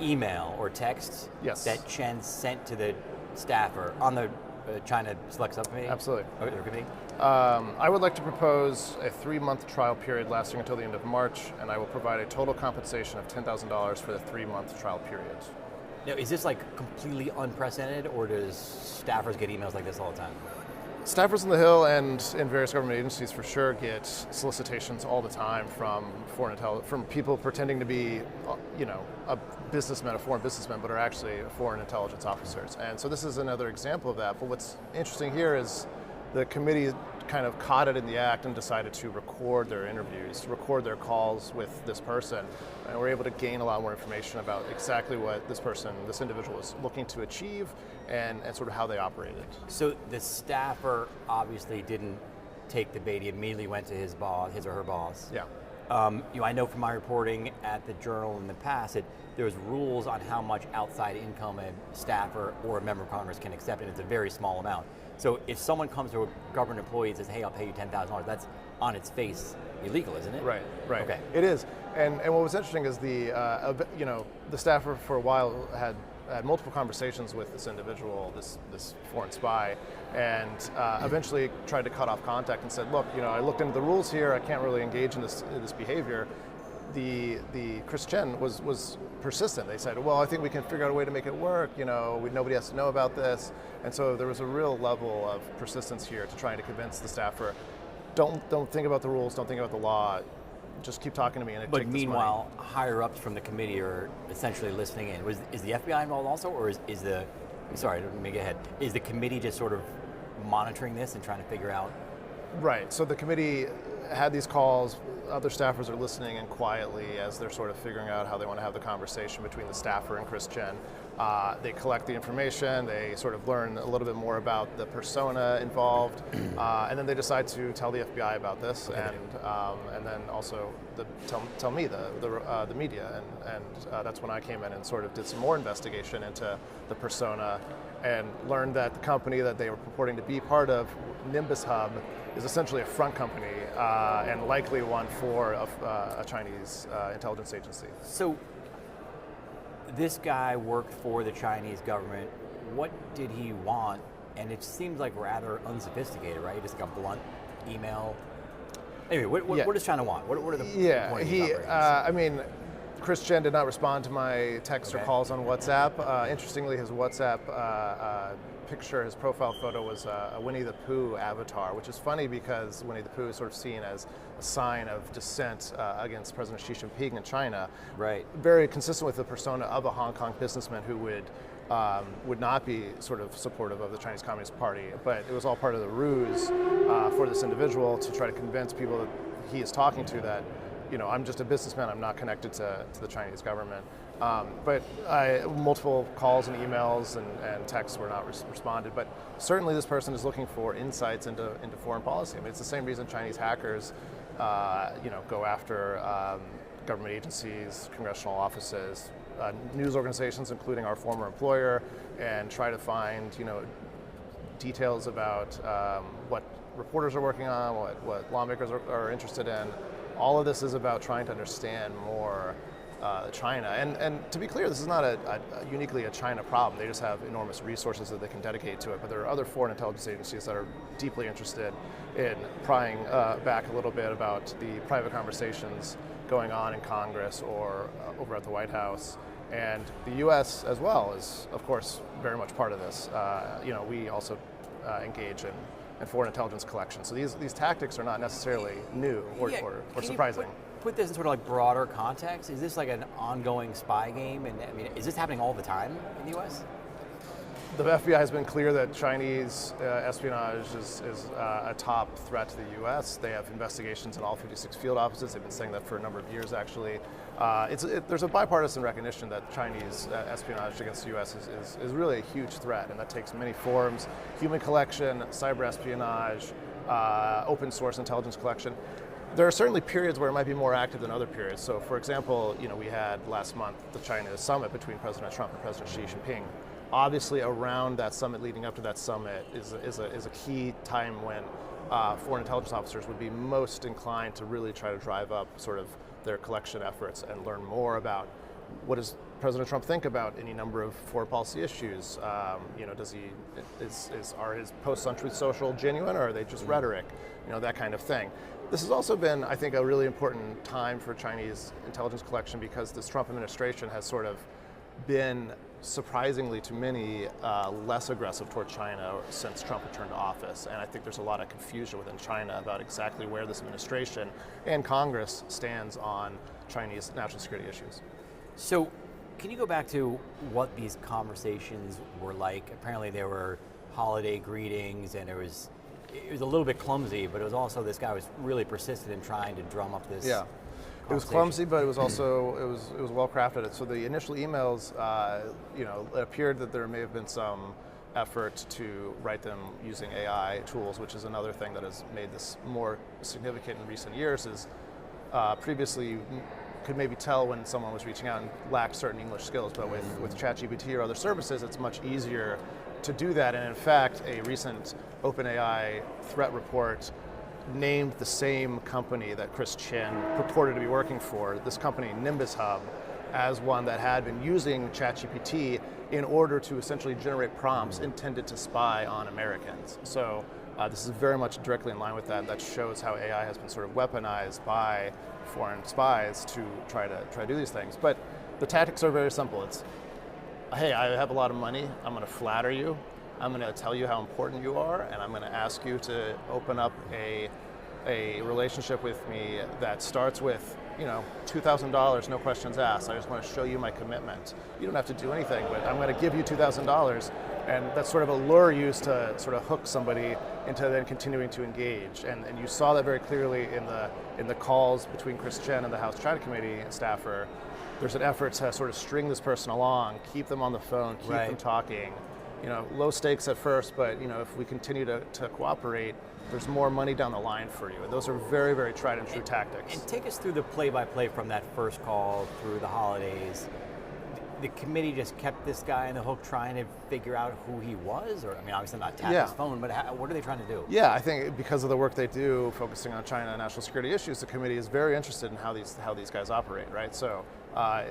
email or text that Chen sent to the staffer on the China Select Subcommittee? Absolutely. Committee? I would like to propose a 3-month trial period lasting until the end of March, and I will provide a total compensation of $10,000 for the 3-month trial period. Now, is this like completely unprecedented, or does staffers get emails like this all the time? Staffers on the Hill and in various government agencies for sure get solicitations all the time from from people pretending to be, a businessman, a foreign businessman, but are actually foreign intelligence officers. And so this is another example of that. But what's interesting here is the committee kind of caught it in the act and decided to record their interviews, record their calls with this person, and we're able to gain a lot more information about exactly what this individual was looking to achieve and sort of how they operated. So the staffer obviously didn't take the bait. He immediately went to his or her boss. Yeah. I know from my reporting at the Journal in the past that there's rules on how much outside income a staffer or a member of Congress can accept, and it's a very small amount. So if someone comes to a government employee and says, "Hey, I'll pay you $10,000," that's on its face illegal, isn't it? Right. Okay. It is. And what was interesting is the staffer for a while had multiple conversations with this individual, this foreign spy, and eventually tried to cut off contact and said, "Look, I looked into the rules here. I can't really engage in this behavior." The Chris Chen was persistent. They said, "Well, I think we can figure out a way to make it work. Nobody has to know about this." And so there was a real level of persistence here to trying to convince the staffer, don't think about the rules, don't think about the law. Just keep talking to me and But meanwhile, higher ups from the committee are essentially listening in. Is the FBI involved also, or is the committee just sort of monitoring this and trying to figure out? Right. So the committee had these calls. Other staffers are listening in quietly as they're sort of figuring out how they want to have the conversation between the staffer and Chris Chen. They collect the information, they sort of learn a little bit more about the persona involved, and then they decide to tell the FBI about this, and then also tell me, the media, and that's when I came in and sort of did some more investigation into the persona and learned that the company that they were purporting to be part of, Nimbus Hub, is essentially a front company and likely one for a Chinese intelligence agency. So this guy worked for the Chinese government. What did he want? And it seems like rather unsophisticated, right? Just like a blunt email. Anyway, what does China want? What are the point of these operations? Chris Chen did not respond to my texts or calls on WhatsApp. Interestingly, his WhatsApp picture, his profile photo was a Winnie the Pooh avatar, which is funny because Winnie the Pooh is sort of seen as a sign of dissent against President Xi Jinping in China. Right. Very consistent with the persona of a Hong Kong businessman who would not be sort of supportive of the Chinese Communist Party, but it was all part of the ruse for this individual to try to convince people that he is talking to that, I'm just a businessman, I'm not connected to the Chinese government. But multiple calls and emails and texts were not responded. But certainly this person is looking for insights into foreign policy. It's the same reason Chinese hackers, go after government agencies, congressional offices, news organizations, including our former employer, and try to find, details about what reporters are working on, what lawmakers are interested in. All of this is about trying to understand more China. And to be clear, this is not uniquely a China problem. They just have enormous resources that they can dedicate to it. But there are other foreign intelligence agencies that are deeply interested in prying back a little bit about the private conversations going on in Congress or over at the White House. And the U.S. as well is, of course, very much part of this. We also engage in foreign intelligence collection. So these tactics are not necessarily new or surprising. Put this in sort of like broader context. Is this like an ongoing spy game? And is this happening all the time in the U.S.? The FBI has been clear that Chinese espionage is a top threat to the U.S. They have investigations in all 56 field offices. They've been saying that for a number of years, actually. There's a bipartisan recognition that Chinese espionage against the U.S. is really a huge threat, and that takes many forms: human collection, cyber espionage, open source intelligence collection. There are certainly periods where it might be more active than other periods. So, for example, we had last month the China summit between President Trump and President Xi Jinping. Obviously, around that summit, leading up to that summit, is a key time when foreign intelligence officers would be most inclined to really try to drive up sort of their collection efforts and learn more about what does President Trump think about any number of foreign policy issues. Are his posts on Truth Social genuine, or are they just rhetoric? That kind of thing. This has also been, I think, a really important time for Chinese intelligence collection because this Trump administration has sort of been, surprisingly to many, less aggressive toward China since Trump returned to office. And I think there's a lot of confusion within China about exactly where this administration and Congress stands on Chinese national security issues. So can you go back to what these conversations were like? Apparently there were holiday greetings and there was it was a little bit clumsy, but it was also this guy was really persistent in trying to drum up this. Yeah. It was clumsy, but it was also it was well crafted. So the initial emails, it appeared that there may have been some effort to write them using AI tools, which is another thing that has made this more significant in recent years. Is previously you could maybe tell when someone was reaching out and lacked certain English skills, but with ChatGPT or other services, it's much easier to do that. And in fact, a recent OpenAI threat report named the same company that Chris Chin purported to be working for, this company Nimbus Hub, as one that had been using ChatGPT in order to essentially generate prompts intended to spy on Americans. So this is very much directly in line with that. That shows how AI has been sort of weaponized by foreign spies to try to do these things. But the tactics are very simple. It's, hey, I have a lot of money. I'm going to flatter you. I'm going to tell you how important you are, and I'm going to ask you to open up a relationship with me that starts with, $2,000, no questions asked. I just want to show you my commitment. You don't have to do anything, but I'm going to give you $2,000, and that's sort of a lure used to sort of hook somebody into then continuing to engage. And you saw that very clearly in the calls between Chris Chen and the House China Committee staffer. There's an effort to sort of string this person along, keep them on the phone, keep them talking. Low stakes at first, but if we continue to cooperate, there's more money down the line for you. And those are very, very tried and true tactics. And take us through the play-by-play from that first call through the holidays. The committee just kept this guy in the hook trying to figure out who he was? Or, obviously not tap his phone, but what are they trying to do? Yeah, I think because of the work they do, focusing on China and national security issues, the committee is very interested in how these guys operate, right? So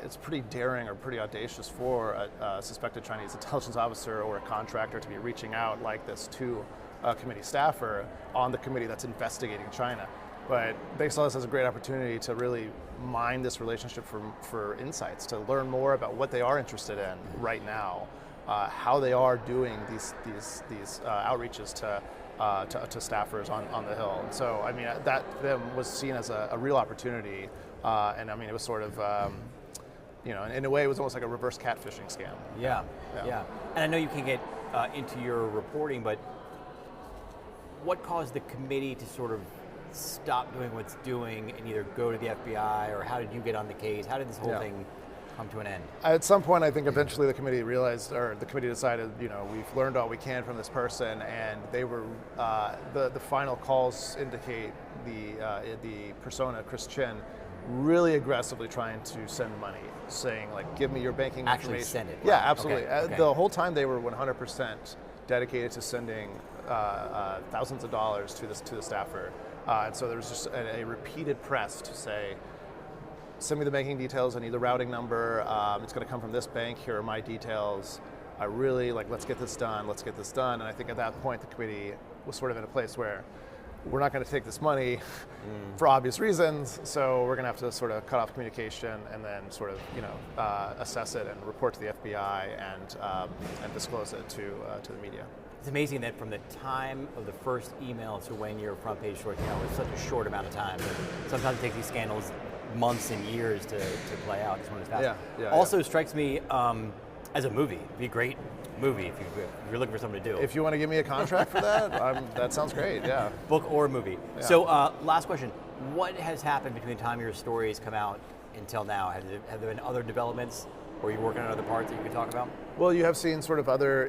it's pretty daring or pretty audacious for a suspected Chinese intelligence officer or a contractor to be reaching out like this to a committee staffer on the committee that's investigating China. But they saw this as a great opportunity to really mine this relationship for insights, to learn more about what they are interested in right now, how they are doing these outreaches to staffers on the Hill. And so, that was seen as a real opportunity, and it was sort of, in a way, it was almost like a reverse catfishing scam. Yeah. And I know you can get into your reporting, but what caused the committee to sort of stop doing what's doing and either go to the FBI, or how did you get on the case? How did this whole thing come to an end? At some point, I think eventually the committee realized, or the committee decided, we've learned all we can from this person, and they were, the final calls indicate the persona, Chris Chen, really aggressively trying to send money, saying like, give me your banking Actually information. send it. Yeah, Right. absolutely. Okay. The whole time they were 100% dedicated to sending thousands of dollars to the staffer. And so there was just a repeated press to say, send me the banking details, I need the routing number, it's going to come from this bank, here are my details. I really, let's get this done. And I think at that point, the committee was sort of in a place where we're not going to take this money for obvious reasons, so we're going to have to sort of cut off communication and then sort of, assess it and report to the FBI and disclose it to the media. It's amazing that from the time of the first email to when your front page story came out was such a short amount of time. Sometimes it takes these scandals months and years to play out. This one is fast. Also strikes me as a movie. It'd be a great movie if you're looking for something to do. If you want to give me a contract for that, that sounds great, yeah. Book or movie. Yeah. So last question. What has happened between the time your stories come out until now? Have there been other developments, or are you working on other parts that you can talk about? Well, you have seen sort of other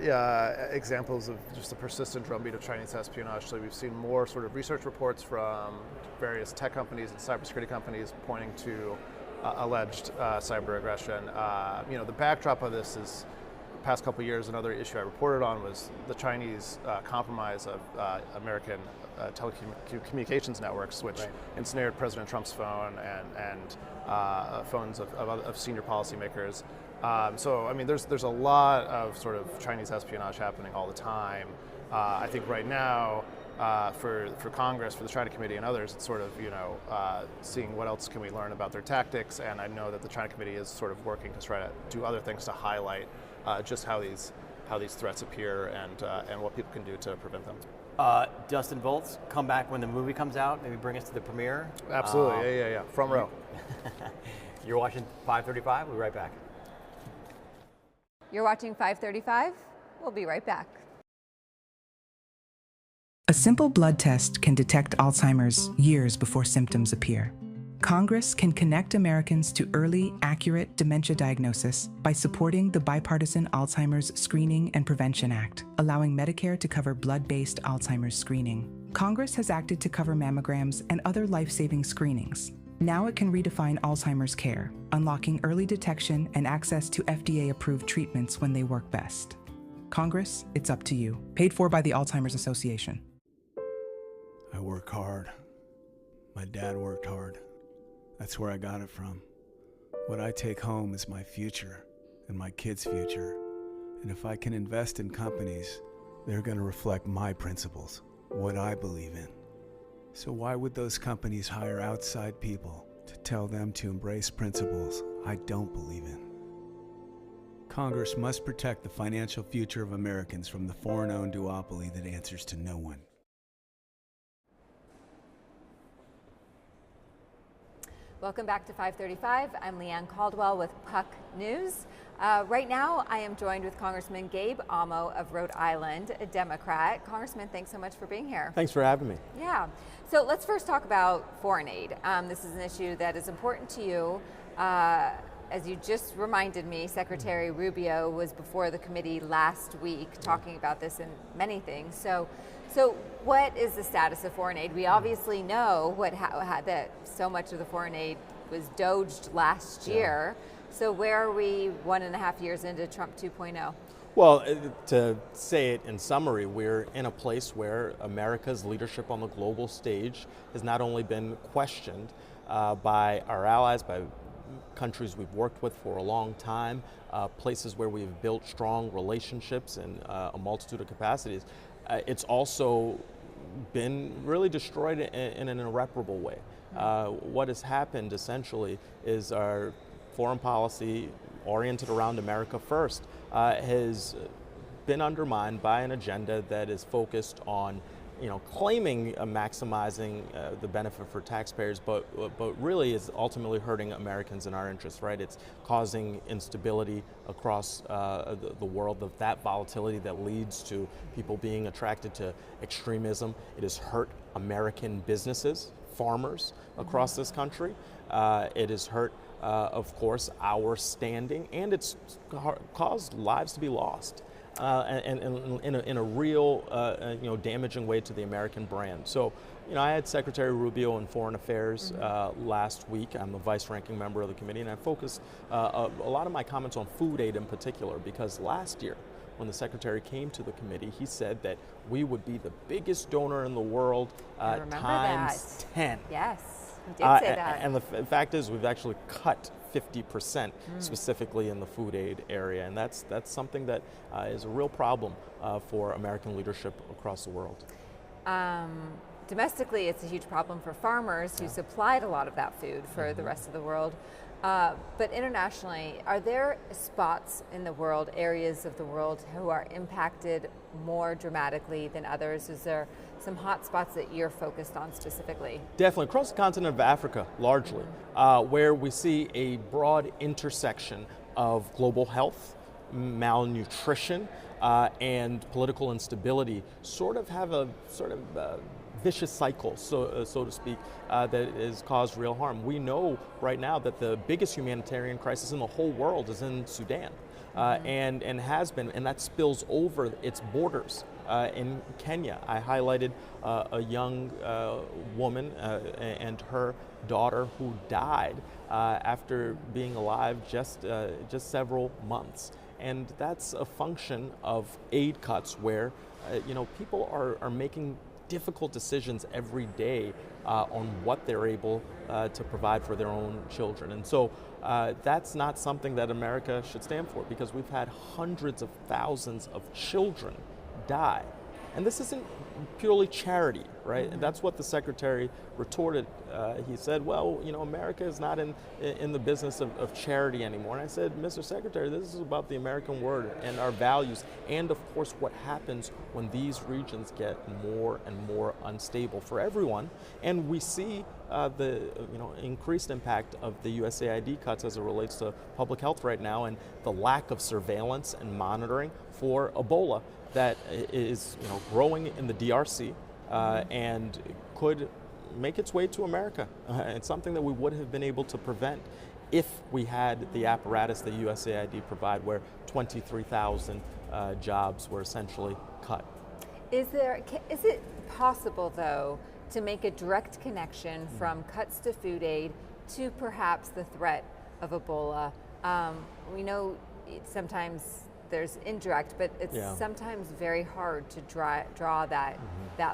examples of just the persistent drumbeat of Chinese espionage. So we've seen more sort of research reports from various tech companies and cybersecurity companies pointing to alleged cyber aggression. The backdrop of this is, the past couple of years, another issue I reported on was the Chinese compromise of American telecommunications networks, which ensnared President Trump's phone and phones of senior policymakers. There's a lot of sort of Chinese espionage happening all the time. I think right now, for Congress, for the China Committee and others, it's sort of, seeing what else can we learn about their tactics, and I know that the China Committee is sort of working to try to do other things to highlight just how these threats appear and what people can do to prevent them. Dustin Volz, come back when the movie comes out, maybe bring us to the premiere. Absolutely, yeah. Front row. You're watching 535, we'll be right back. You're watching 535. We'll be right back. A simple blood test can detect Alzheimer's years before symptoms appear. Congress can connect Americans to early, accurate dementia diagnosis by supporting the Bipartisan Alzheimer's Screening and Prevention Act, allowing Medicare to cover blood-based Alzheimer's screening. Congress has acted to cover mammograms and other life-saving screenings. Now it can redefine Alzheimer's care, unlocking early detection and access to FDA-approved treatments when they work best. Congress, it's up to you. Paid for by the Alzheimer's Association. I work hard. My dad worked hard. That's where I got it from. What I take home is my future and my kids' future. And if I can invest in companies, they're going to reflect my principles, what I believe in. So why would those companies hire outside people to tell them to embrace principles I don't believe in? Congress must protect the financial future of Americans from the foreign-owned duopoly that answers to no one. Welcome back to 535. I'm Leanne Caldwell with Puck News. Right now, I am joined with Congressman Gabe Amo of Rhode Island, a Democrat. Congressman, thanks so much for being here. Thanks for having me. Yeah. So let's first talk about foreign aid. This is an issue that is important to you. As you just reminded me, Secretary Rubio was before the committee last week talking about this and many things. So what is the status of foreign aid? We obviously know that so much of the foreign aid was doged last year. So where are we 1.5 years into Trump 2.0? Well, to say it in summary, we're in a place where America's leadership on the global stage has not only been questioned by our allies, by countries we've worked with for a long time, places where we've built strong relationships in a multitude of capacities. It's also been really destroyed in an irreparable way. What has happened essentially is our foreign policy oriented around America first has been undermined by an agenda that is focused on claiming maximizing the benefit for taxpayers, but really is ultimately hurting Americans in our interests, right? It's causing instability across the world, of that volatility that leads to people being attracted to extremism. It has hurt American businesses, farmers across this country. It has hurt, of course, our standing, and it's caused lives to be lost. And in a real, damaging way to the American brand. So, I had Secretary Rubio in Foreign Affairs last week. I'm the vice-ranking member of the committee, and I focused a lot of my comments on food aid in particular, because last year, when the Secretary came to the committee, he said that we would be the biggest donor in the world times 10. Yes, he did say that. And the fact is, we've actually cut 50% specifically in the food aid area, and that's something that is a real problem for American leadership across the world. Domestically, it's a huge problem for farmers who supplied a lot of that food for the rest of the world. But internationally, are there spots in the world, areas of the world, who are impacted more dramatically than others? Is there some hot spots that you're focused on specifically? Definitely, across the continent of Africa, largely, where we see a broad intersection of global health, malnutrition, and political instability sort of have a vicious cycle, so to speak, that has caused real harm. We know right now that the biggest humanitarian crisis in the whole world is in Sudan, and has been, and that spills over its borders. In Kenya, I highlighted a young woman and her daughter who died after being alive just several months. And that's a function of aid cuts where people are making difficult decisions every day on what they're able to provide for their own children. And so that's not something that America should stand for, because we've had hundreds of thousands of children die. And this isn't purely charity, right? And that's what the Secretary retorted. He said, well, America is not in the business of charity anymore. And I said, Mr. Secretary, this is about the American word and our values, and of course what happens when these regions get more and more unstable for everyone. And we see the increased impact of the USAID cuts as it relates to public health right now, and the lack of surveillance and monitoring for Ebola that is growing in the DRC, and could make its way to America. It's something that we would have been able to prevent if we had the apparatus that USAID provide, where 23,000 jobs were essentially cut. Is it possible, though, to make a direct connection from cuts to food aid to perhaps the threat of Ebola? We know sometimes there's indirect, but it's sometimes very hard to draw that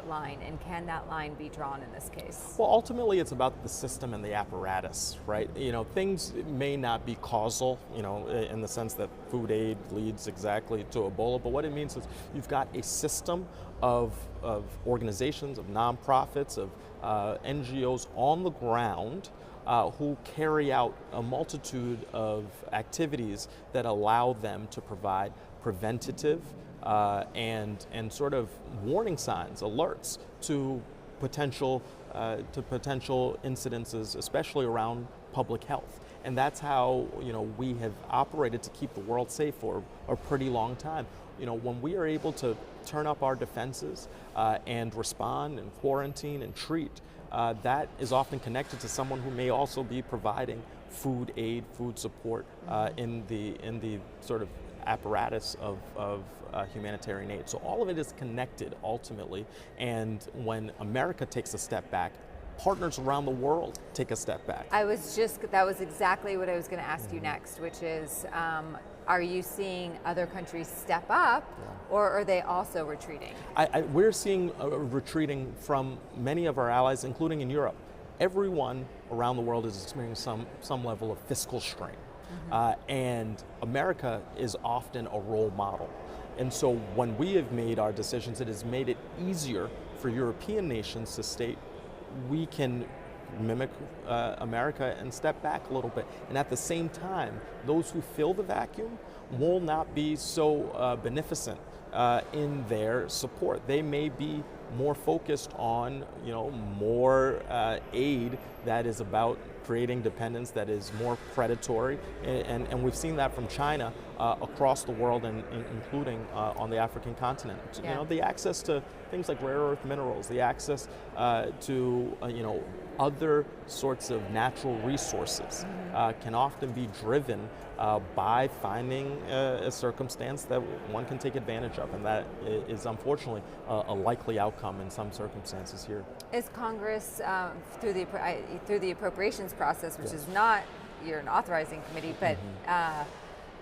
line. And can that line be drawn in this case? Well, ultimately, it's about the system and the apparatus, right? Things may not be causal, in the sense that food aid leads exactly to Ebola, but what it means is you've got a system of organizations, of nonprofits, of NGOs on the ground who carry out a multitude of activities that allow them to provide preventative and sort of warning signs, alerts to potential incidences, especially around public health. And that's how we have operated to keep the world safe for a pretty long time. When we are able to turn up our defenses and respond and quarantine and treat, that is often connected to someone who may also be providing food aid, food support in the sort of apparatus of humanitarian aid. So all of it is connected ultimately, and when America takes a step back, partners around the world take a step back. That was exactly what I was going to ask you next, which is, are you seeing other countries step up, or are they also retreating? We're seeing retreating from many of our allies, including in Europe. Everyone around the world is experiencing some level of fiscal strain. And America is often a role model. And so when we have made our decisions, it has made it easier for European nations to state, we can mimic America and step back a little bit. And at the same time, those who fill the vacuum will not be so beneficent in their support. They may be more focused on, more aid that is about creating dependence, that is more predatory, and we've seen that from China across the world, and including on the African continent. The access to things like rare earth minerals, the access to other sorts of natural resources can often be driven by finding a circumstance that one can take advantage of, and that is unfortunately a likely outcome in some circumstances here. Is Congress, through the appropriations process, which is not, you're an authorizing committee, but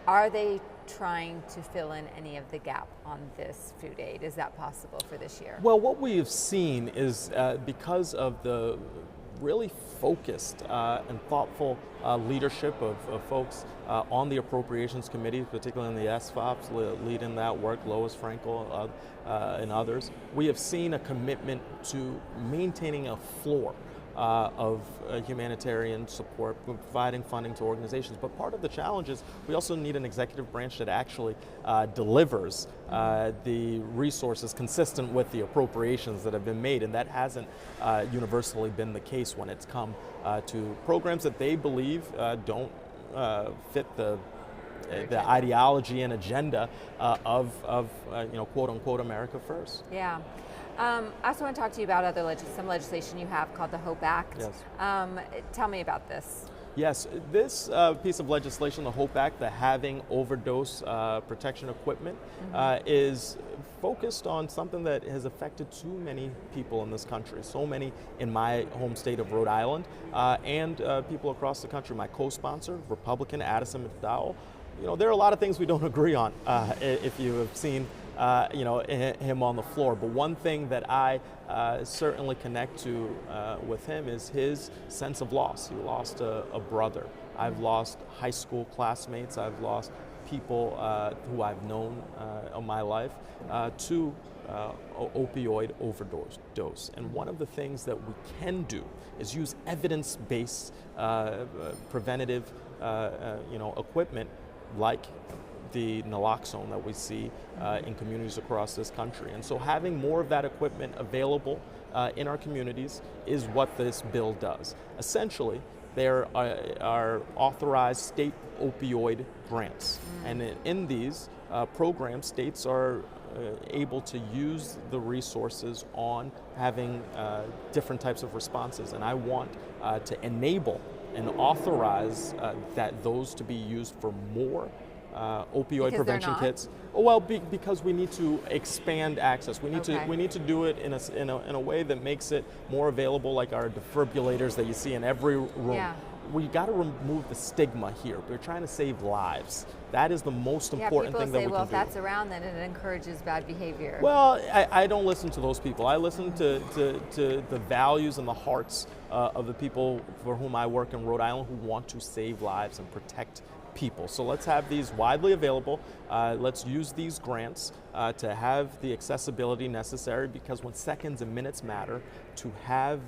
are they trying to fill in any of the gap on this food aid? Is that possible for this year? Well, what we have seen is because of the really focused and thoughtful leadership of folks on the Appropriations Committee, particularly in the SFOPs, leading that work, Lois Frankel and others. We have seen a commitment to maintaining a floor of humanitarian support, providing funding to organizations. But part of the challenge is we also need an executive branch that actually delivers the resources consistent with the appropriations that have been made, and that hasn't universally been the case when it's come to programs that they believe don't fit the ideology and agenda of quote unquote America First. Yeah. I also want to talk to you about some legislation you have called the HOPE Act. Yes. Tell me about this. Yes, this piece of legislation, the HOPE Act, the Having Overdose Protection Equipment, is focused on something that has affected too many people in this country, so many in my home state of Rhode Island, and people across the country. My co-sponsor, Republican Addison McDowell, there are a lot of things we don't agree on, if you have seen him on the floor. But one thing that I certainly connect to with him is his sense of loss. He lost a brother. I've lost high school classmates. I've lost people who I've known in my life to opioid overdose. And one of the things that we can do is use evidence-based preventative equipment like the naloxone that we see in communities across this country. And so having more of that equipment available in our communities is what this bill does. Essentially, there are authorized state opioid grants. And in these programs, states are able to use the resources on having different types of responses. And I want to enable and authorize that those to be used for more opioid prevention kits. Oh, well, because we need to expand access. We need to do it in a way that makes it more available, like our defibrillators that you see in every room. Yeah. We got to remove the stigma here. We're trying to save lives. That is the most important thing that we can do. Well, if that's around, then it encourages bad behavior. Well, I don't listen to those people. I listen to the values and the hearts of the people for whom I work in Rhode Island who want to save lives and protect people. So let's have these widely available. Let's use these grants to have the accessibility necessary, because when seconds and minutes matter, to have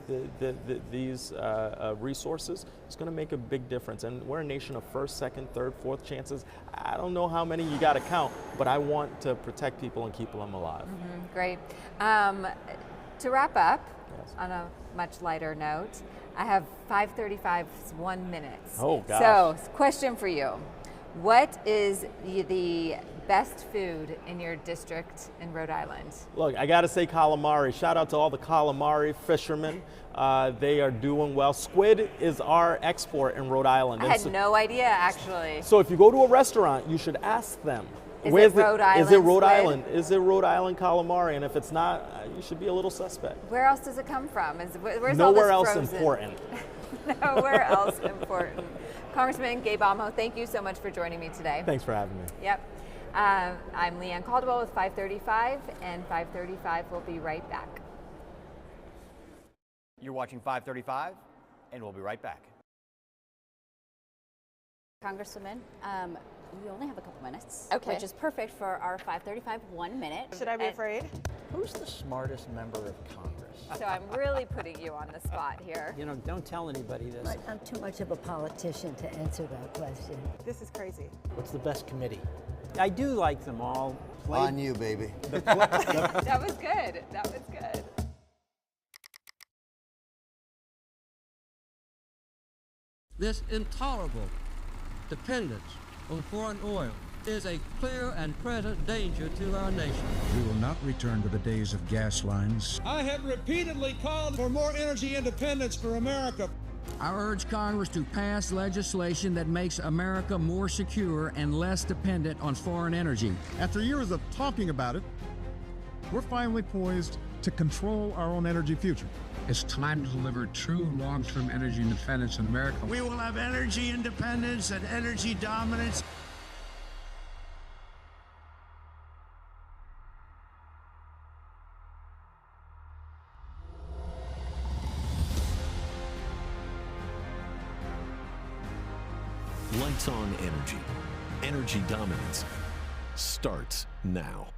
these resources is going to make a big difference. And we're a nation of first, second, third, fourth chances. I don't know how many you got to count, but I want to protect people and keep them alive. Mm-hmm. Great. To wrap up, on a much lighter note, I have 5:35's 1 minute. Oh, gosh. So, question for you. What is the best food in your district in Rhode Island? Look, I got to say calamari. Shout out to all the calamari fishermen. They are doing well. Squid is our export in Rhode Island. I had no idea, actually. So if you go to a restaurant, you should ask them. Is it Rhode Island? Is it Rhode squid? Island? Is it Rhode Island calamari? And if it's not, you should be a little suspect. Where else does it come from? Where's Nowhere all this else frozen? important. Nowhere else important. Congressman Gabe Amo, thank you so much for joining me today. Thanks for having me. Yep. I'm Leanne Caldwell with 535, and 535 will be right back. You're watching 535, and we'll be right back. Congresswoman, we only have a couple minutes, Okay. which is perfect for our 535 1 minute. Should I be afraid? Who's the smartest member of Congress? So I'm really putting you on the spot here. You know, don't tell anybody this. I'm too much of a politician to answer that question. This is crazy. What's the best committee? I do like them all. On you, baby. That was good. That was good. This intolerable dependence on foreign oil is a clear and present danger to our nation. We will not return to the days of gas lines. I have repeatedly called for more energy independence for America. I urge Congress to pass legislation that makes America more secure and less dependent on foreign energy. After years of talking about it, we're finally poised to control our own energy future. It's time to deliver true long-term energy independence in America. We will have energy independence and energy dominance. Lights on energy. Energy dominance starts now.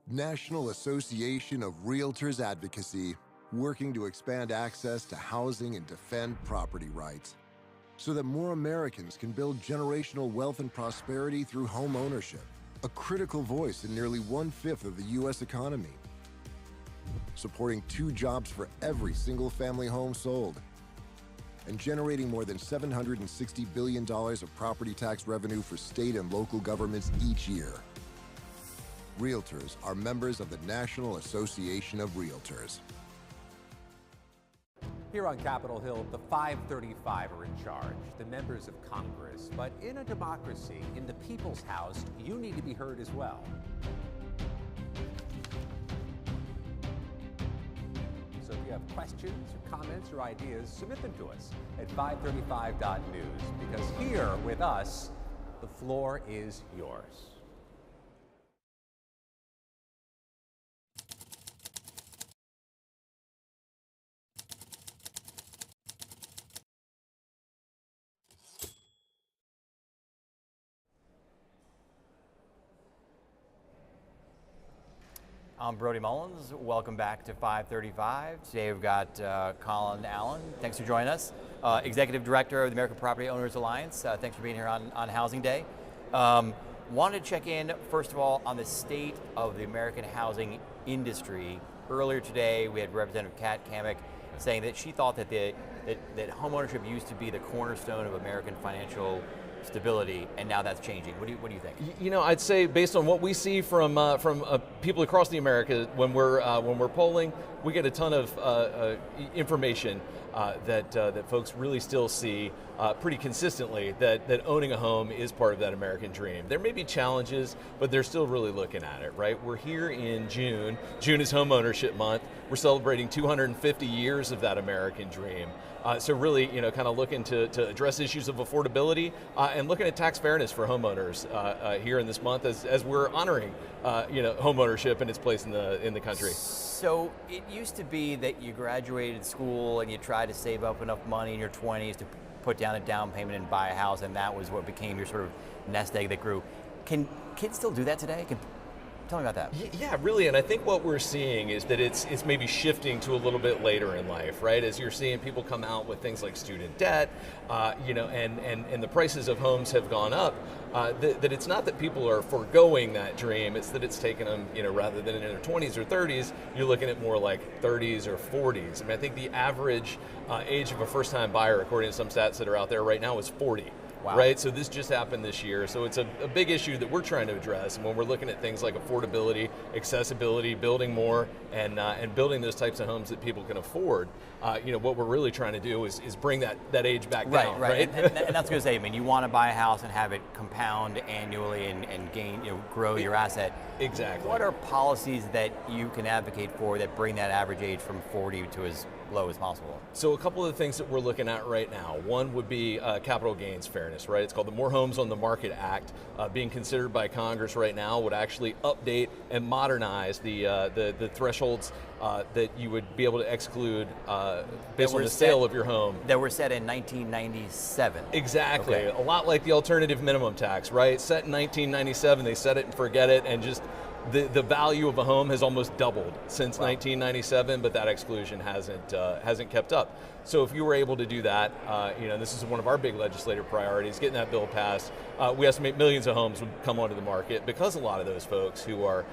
National Association of Realtors Advocacy, working to expand access to housing and defend property rights so that more Americans can build generational wealth and prosperity through home ownership, a critical voice in nearly 1/5 of the U.S. economy, supporting 2 jobs for every single-family home sold, and generating more than $760 billion of property tax revenue for state and local governments each year. Realtors are members of the National Association of Realtors. Here on Capitol Hill, the 535 are in charge, the members of Congress. But in a democracy, in the people's house, you need to be heard as well. So if you have questions or comments or ideas, submit them to us at 535.news, because here with us, the floor is yours. I'm Brody Mullins. Welcome back to 535. Today we've got Colin Allen. Thanks for joining us. Executive Director of the American Property Owners Alliance. Thanks for being here on Housing Day. Wanted to check in, first of all, on the state of the American housing industry. Earlier today, we had Representative Cammack saying that she thought that that homeownership used to be the cornerstone of American financial stability, and now that's changing. What do you think? You know, I'd say based on what we see from people across the Americas when we're polling, we get a ton of information that folks really still see pretty consistently that owning a home is part of that American dream. There may be challenges, but they're still really looking at it, right? We're here in June. June is home ownership month. We're celebrating 250 years of that American dream. So really, you know, kind of looking to address issues of affordability and looking at tax fairness for homeowners here in this month as we're honoring, you know, home ownership and its place in the country. So it used to be that you graduated school and you tried to save up enough money in your 20s to put down a down payment and buy a house, and that was what became your sort of nest egg that grew. Can kids still do that today? Tell me about that. Yeah, really, and I think what we're seeing is that it's maybe shifting to a little bit later in life, right? As you're seeing people come out with things like student debt, you know, and the prices of homes have gone up, that it's not that people are foregoing that dream, it's that it's taken them, you know, rather than in their 20s or 30s, you're looking at more like 30s or 40s. I mean, I think the average age of a first-time buyer, according to some stats that are out there right now, is 40. Wow. Right, so this just happened this year. So it's a big issue that we're trying to address. And when we're looking at things like affordability, accessibility, building more, and doing those types of homes that people can afford, you know, what we're really trying to do is bring that age back down. Right. And that's going to say, I mean, you want to buy a house and have it compound annually and gain, you know, grow your asset. Exactly. What are policies that you can advocate for that bring that average age from 40 to as low as possible? So a couple of the things that we're looking at right now. One would be capital gains fairness, right? It's called the More Homes on the Market Act. Being considered by Congress right now would actually update and modernize the thresholds that you would be able to exclude based on the sale of your home. That were set in 1997. Exactly. Okay. A lot like the alternative minimum tax, right? Set in 1997, they set it and forget it, and just the value of a home has almost doubled since 1997, but that exclusion hasn't kept up. So if you were able to do that, you know, this is one of our big legislative priorities, getting that bill passed. We estimate millions of homes would come onto the market because a lot of those folks who are,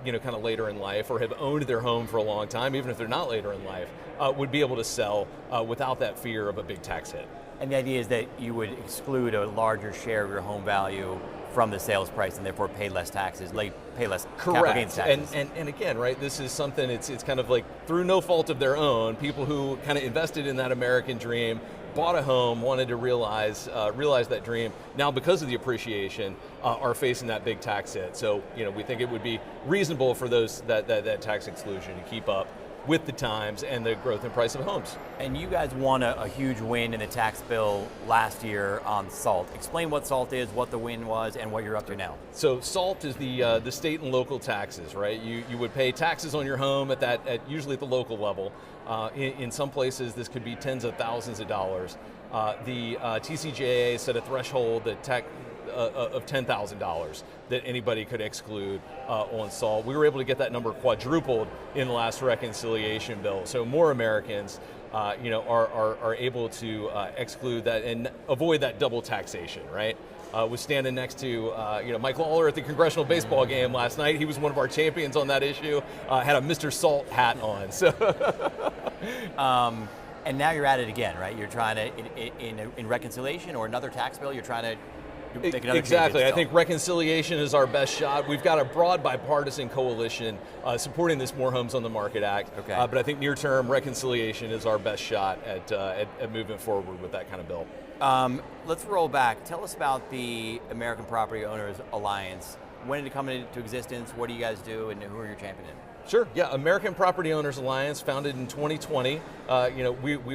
you know, kind of later in life or have owned their home for a long time, even if they're not later in life, would be able to sell without that fear of a big tax hit. And the idea is that you would exclude a larger share of your home value from the sales price and therefore pay less taxes, pay less capital gains taxes. And again, right, this is something, it's kind of like through no fault of their own, people who kind of invested in that American dream, bought a home, wanted to realize that dream, now because of the appreciation, are facing that big tax hit. So, you know, we think it would be reasonable for those that tax exclusion to keep up with the times and the growth in price of homes. And you guys won a huge win in the tax bill last year on SALT. Explain what SALT is, what the win was, and what you're up to now. So SALT is the state and local taxes, right? You would pay taxes on your home at usually at the local level. In some places, this could be tens of thousands of dollars. The TCJA set a threshold of $10,000 that anybody could exclude on SALT. We were able to get that number quadrupled in the last reconciliation bill. So more Americans, you know, are able to exclude that and avoid that double taxation, right? Was standing next to you know, Mike Lawler at the congressional baseball game last night. He was one of our champions on that issue. Had a Mr. Salt hat on. So. And now you're at it again, right? You're trying to, in reconciliation or another tax bill, you're trying to make another exactly. I think reconciliation is our best shot. We've got a broad bipartisan coalition supporting this More Homes on the Market Act. Okay. But I think near-term reconciliation is our best shot at moving forward with that kind of bill. Let's roll back. Tell us about the American Property Owners Alliance. When did it come into existence? What do you guys do, and who are your champions? Sure. Yeah, American Property Owners Alliance, founded in 2020. You know, we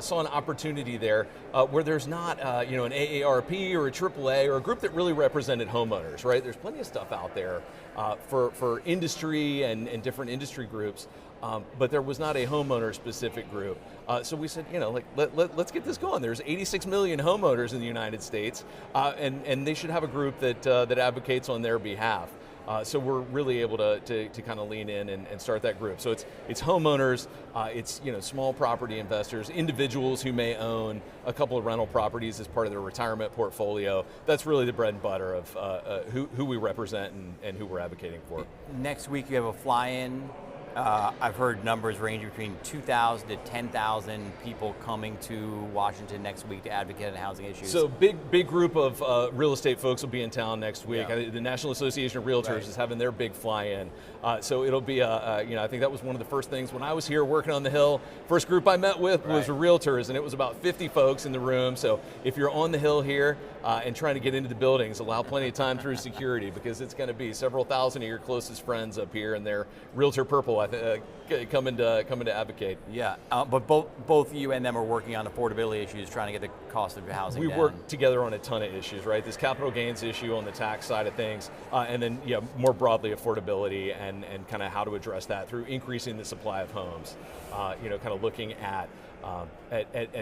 saw an opportunity there where there's not you know, an AARP or a AAA or a group that really represented homeowners. Right? There's plenty of stuff out there for industry and different industry groups. But there was not a homeowner-specific group. So we said, you know, like let's get this going. There's 86 million homeowners in the United States, and they should have a group that advocates on their behalf. So we're really able to kind of lean in and start that group. So it's homeowners, it's, you know, small property investors, individuals who may own a couple of rental properties as part of their retirement portfolio. That's really the bread and butter of who we represent and who we're advocating for. Next week you have a fly-in I've heard numbers ranging between 2,000 to 10,000 people coming to Washington next week to advocate on housing issues. So big group of real estate folks will be in town next week. Yeah. The National Association of Realtors is having their big fly-in. So it'll be, I think that was one of the first things when I was here working on the Hill. First group I met with was realtors, and it was about 50 folks in the room. So if you're on the Hill here and trying to get into the buildings, allow plenty of time through security, because it's going to be several thousand of your closest friends up here, and they're Realtor Purple coming to advocate. Yeah, but both you and them are working on affordability issues, trying to get the cost of housing We down. work together on a ton of issues, right? This capital gains issue on the tax side of things, and then more broadly affordability and kind of how to address that through increasing the supply of homes. Kind of looking at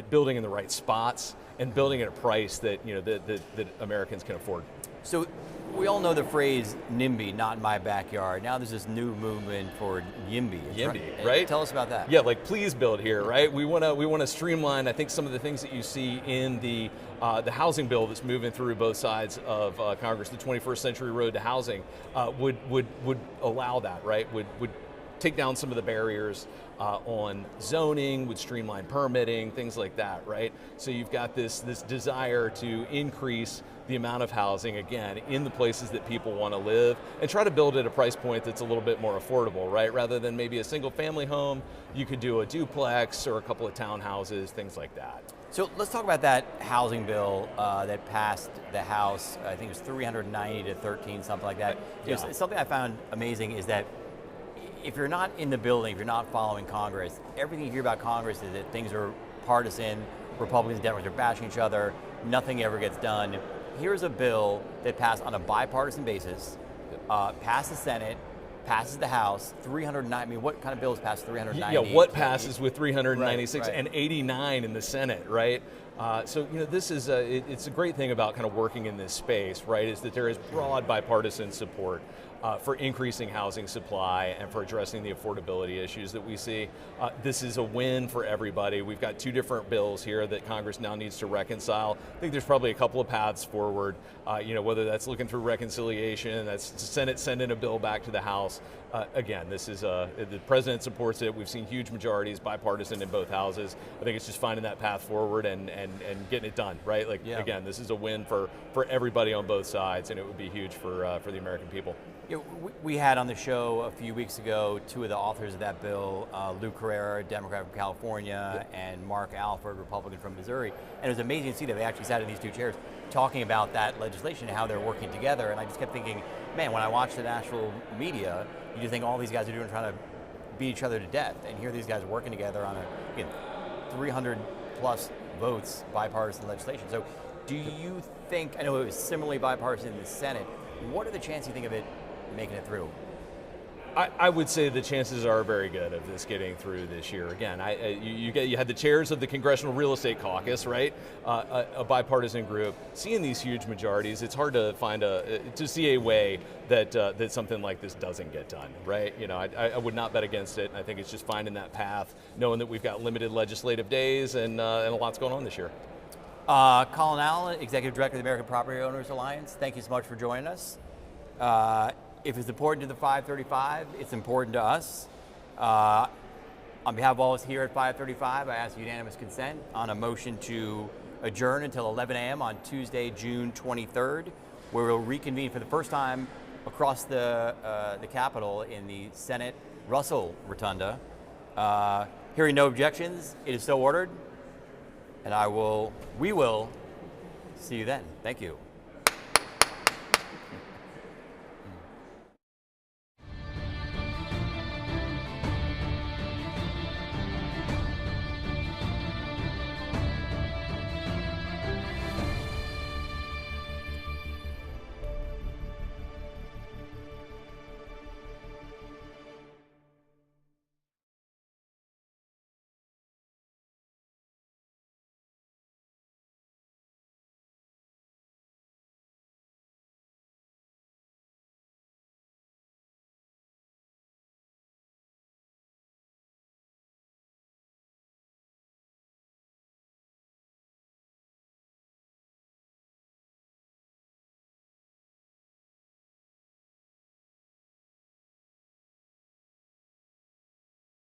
building in the right spots and building at a price that that Americans can afford. So we all know the phrase NIMBY, not in my backyard. Now there's this new movement for YIMBY. YIMBY, right? Tell us about that. Yeah, like please build here, right? We want to streamline. I think some of the things that you see in the housing bill that's moving through both sides of Congress, the 21st Century Road to Housing, would allow that, right? Would take down some of the barriers on zoning, would streamline permitting, things like that, right? So you've got this desire to increase the amount of housing, again, in the places that people want to live, and try to build at a price point that's a little bit more affordable, right? Rather than maybe a single family home, you could do a duplex or a couple of townhouses, things like that. So let's talk about that housing bill that passed the House. I think it was 390 to 13, something like that. Yeah. Something I found amazing is that if you're not in the building, if you're not following Congress, everything you hear about Congress is that things are partisan, Republicans and Democrats are bashing each other, nothing ever gets done. Here's a bill that passed on a bipartisan basis, passed the Senate, passes the House, 309. I mean, what kind of bills pass 390? Yeah, what passes with 396 right. and 89 in the Senate, right? So this is it's a great thing about kind of working in this space, right? Is that there is broad bipartisan support for increasing housing supply and for addressing the affordability issues that we see. This is a win for everybody. We've got two different bills here that Congress now needs to reconcile. I think there's probably a couple of paths forward, whether that's looking through reconciliation, that's the Senate sending a bill back to the House. Again, this is the president supports it. We've seen huge majorities, bipartisan in both houses. I think it's just finding that path forward and getting it done, right? Again, this is a win for everybody on both sides, and it would be huge for the American people. We had on the show a few weeks ago two of the authors of that bill, Lou Carrera, Democrat from California, and Mark Alford, Republican from Missouri. And it was amazing to see that they actually sat in these two chairs talking about that legislation and how they're working together. And I just kept thinking, man, when I watch the national media, you just think all these guys are doing trying to beat each other to death. And here these guys are working together on 300 plus votes bipartisan legislation. So do you think, I know it was similarly bipartisan in the Senate, what are the chances you think of it making it through? I would say the chances are very good of this getting through this year. Again, you had the chairs of the Congressional Real Estate Caucus, right? A bipartisan group. Seeing these huge majorities, it's hard to find to see a way that something like this doesn't get done, right? I would not bet against it. I think it's just finding that path, knowing that we've got limited legislative days and a lot's going on this year. Colin Allen, Executive Director of the American Property Owners Alliance, thank you so much for joining us. If it's important to the 535, it's important to us. On behalf of all of us here at 535, I ask unanimous consent on a motion to adjourn until 11 a.m. on Tuesday, June 23rd, where we'll reconvene for the first time across the Capitol in the Senate Russell Rotunda. Hearing no objections, it is so ordered, and we will see you then. Thank you.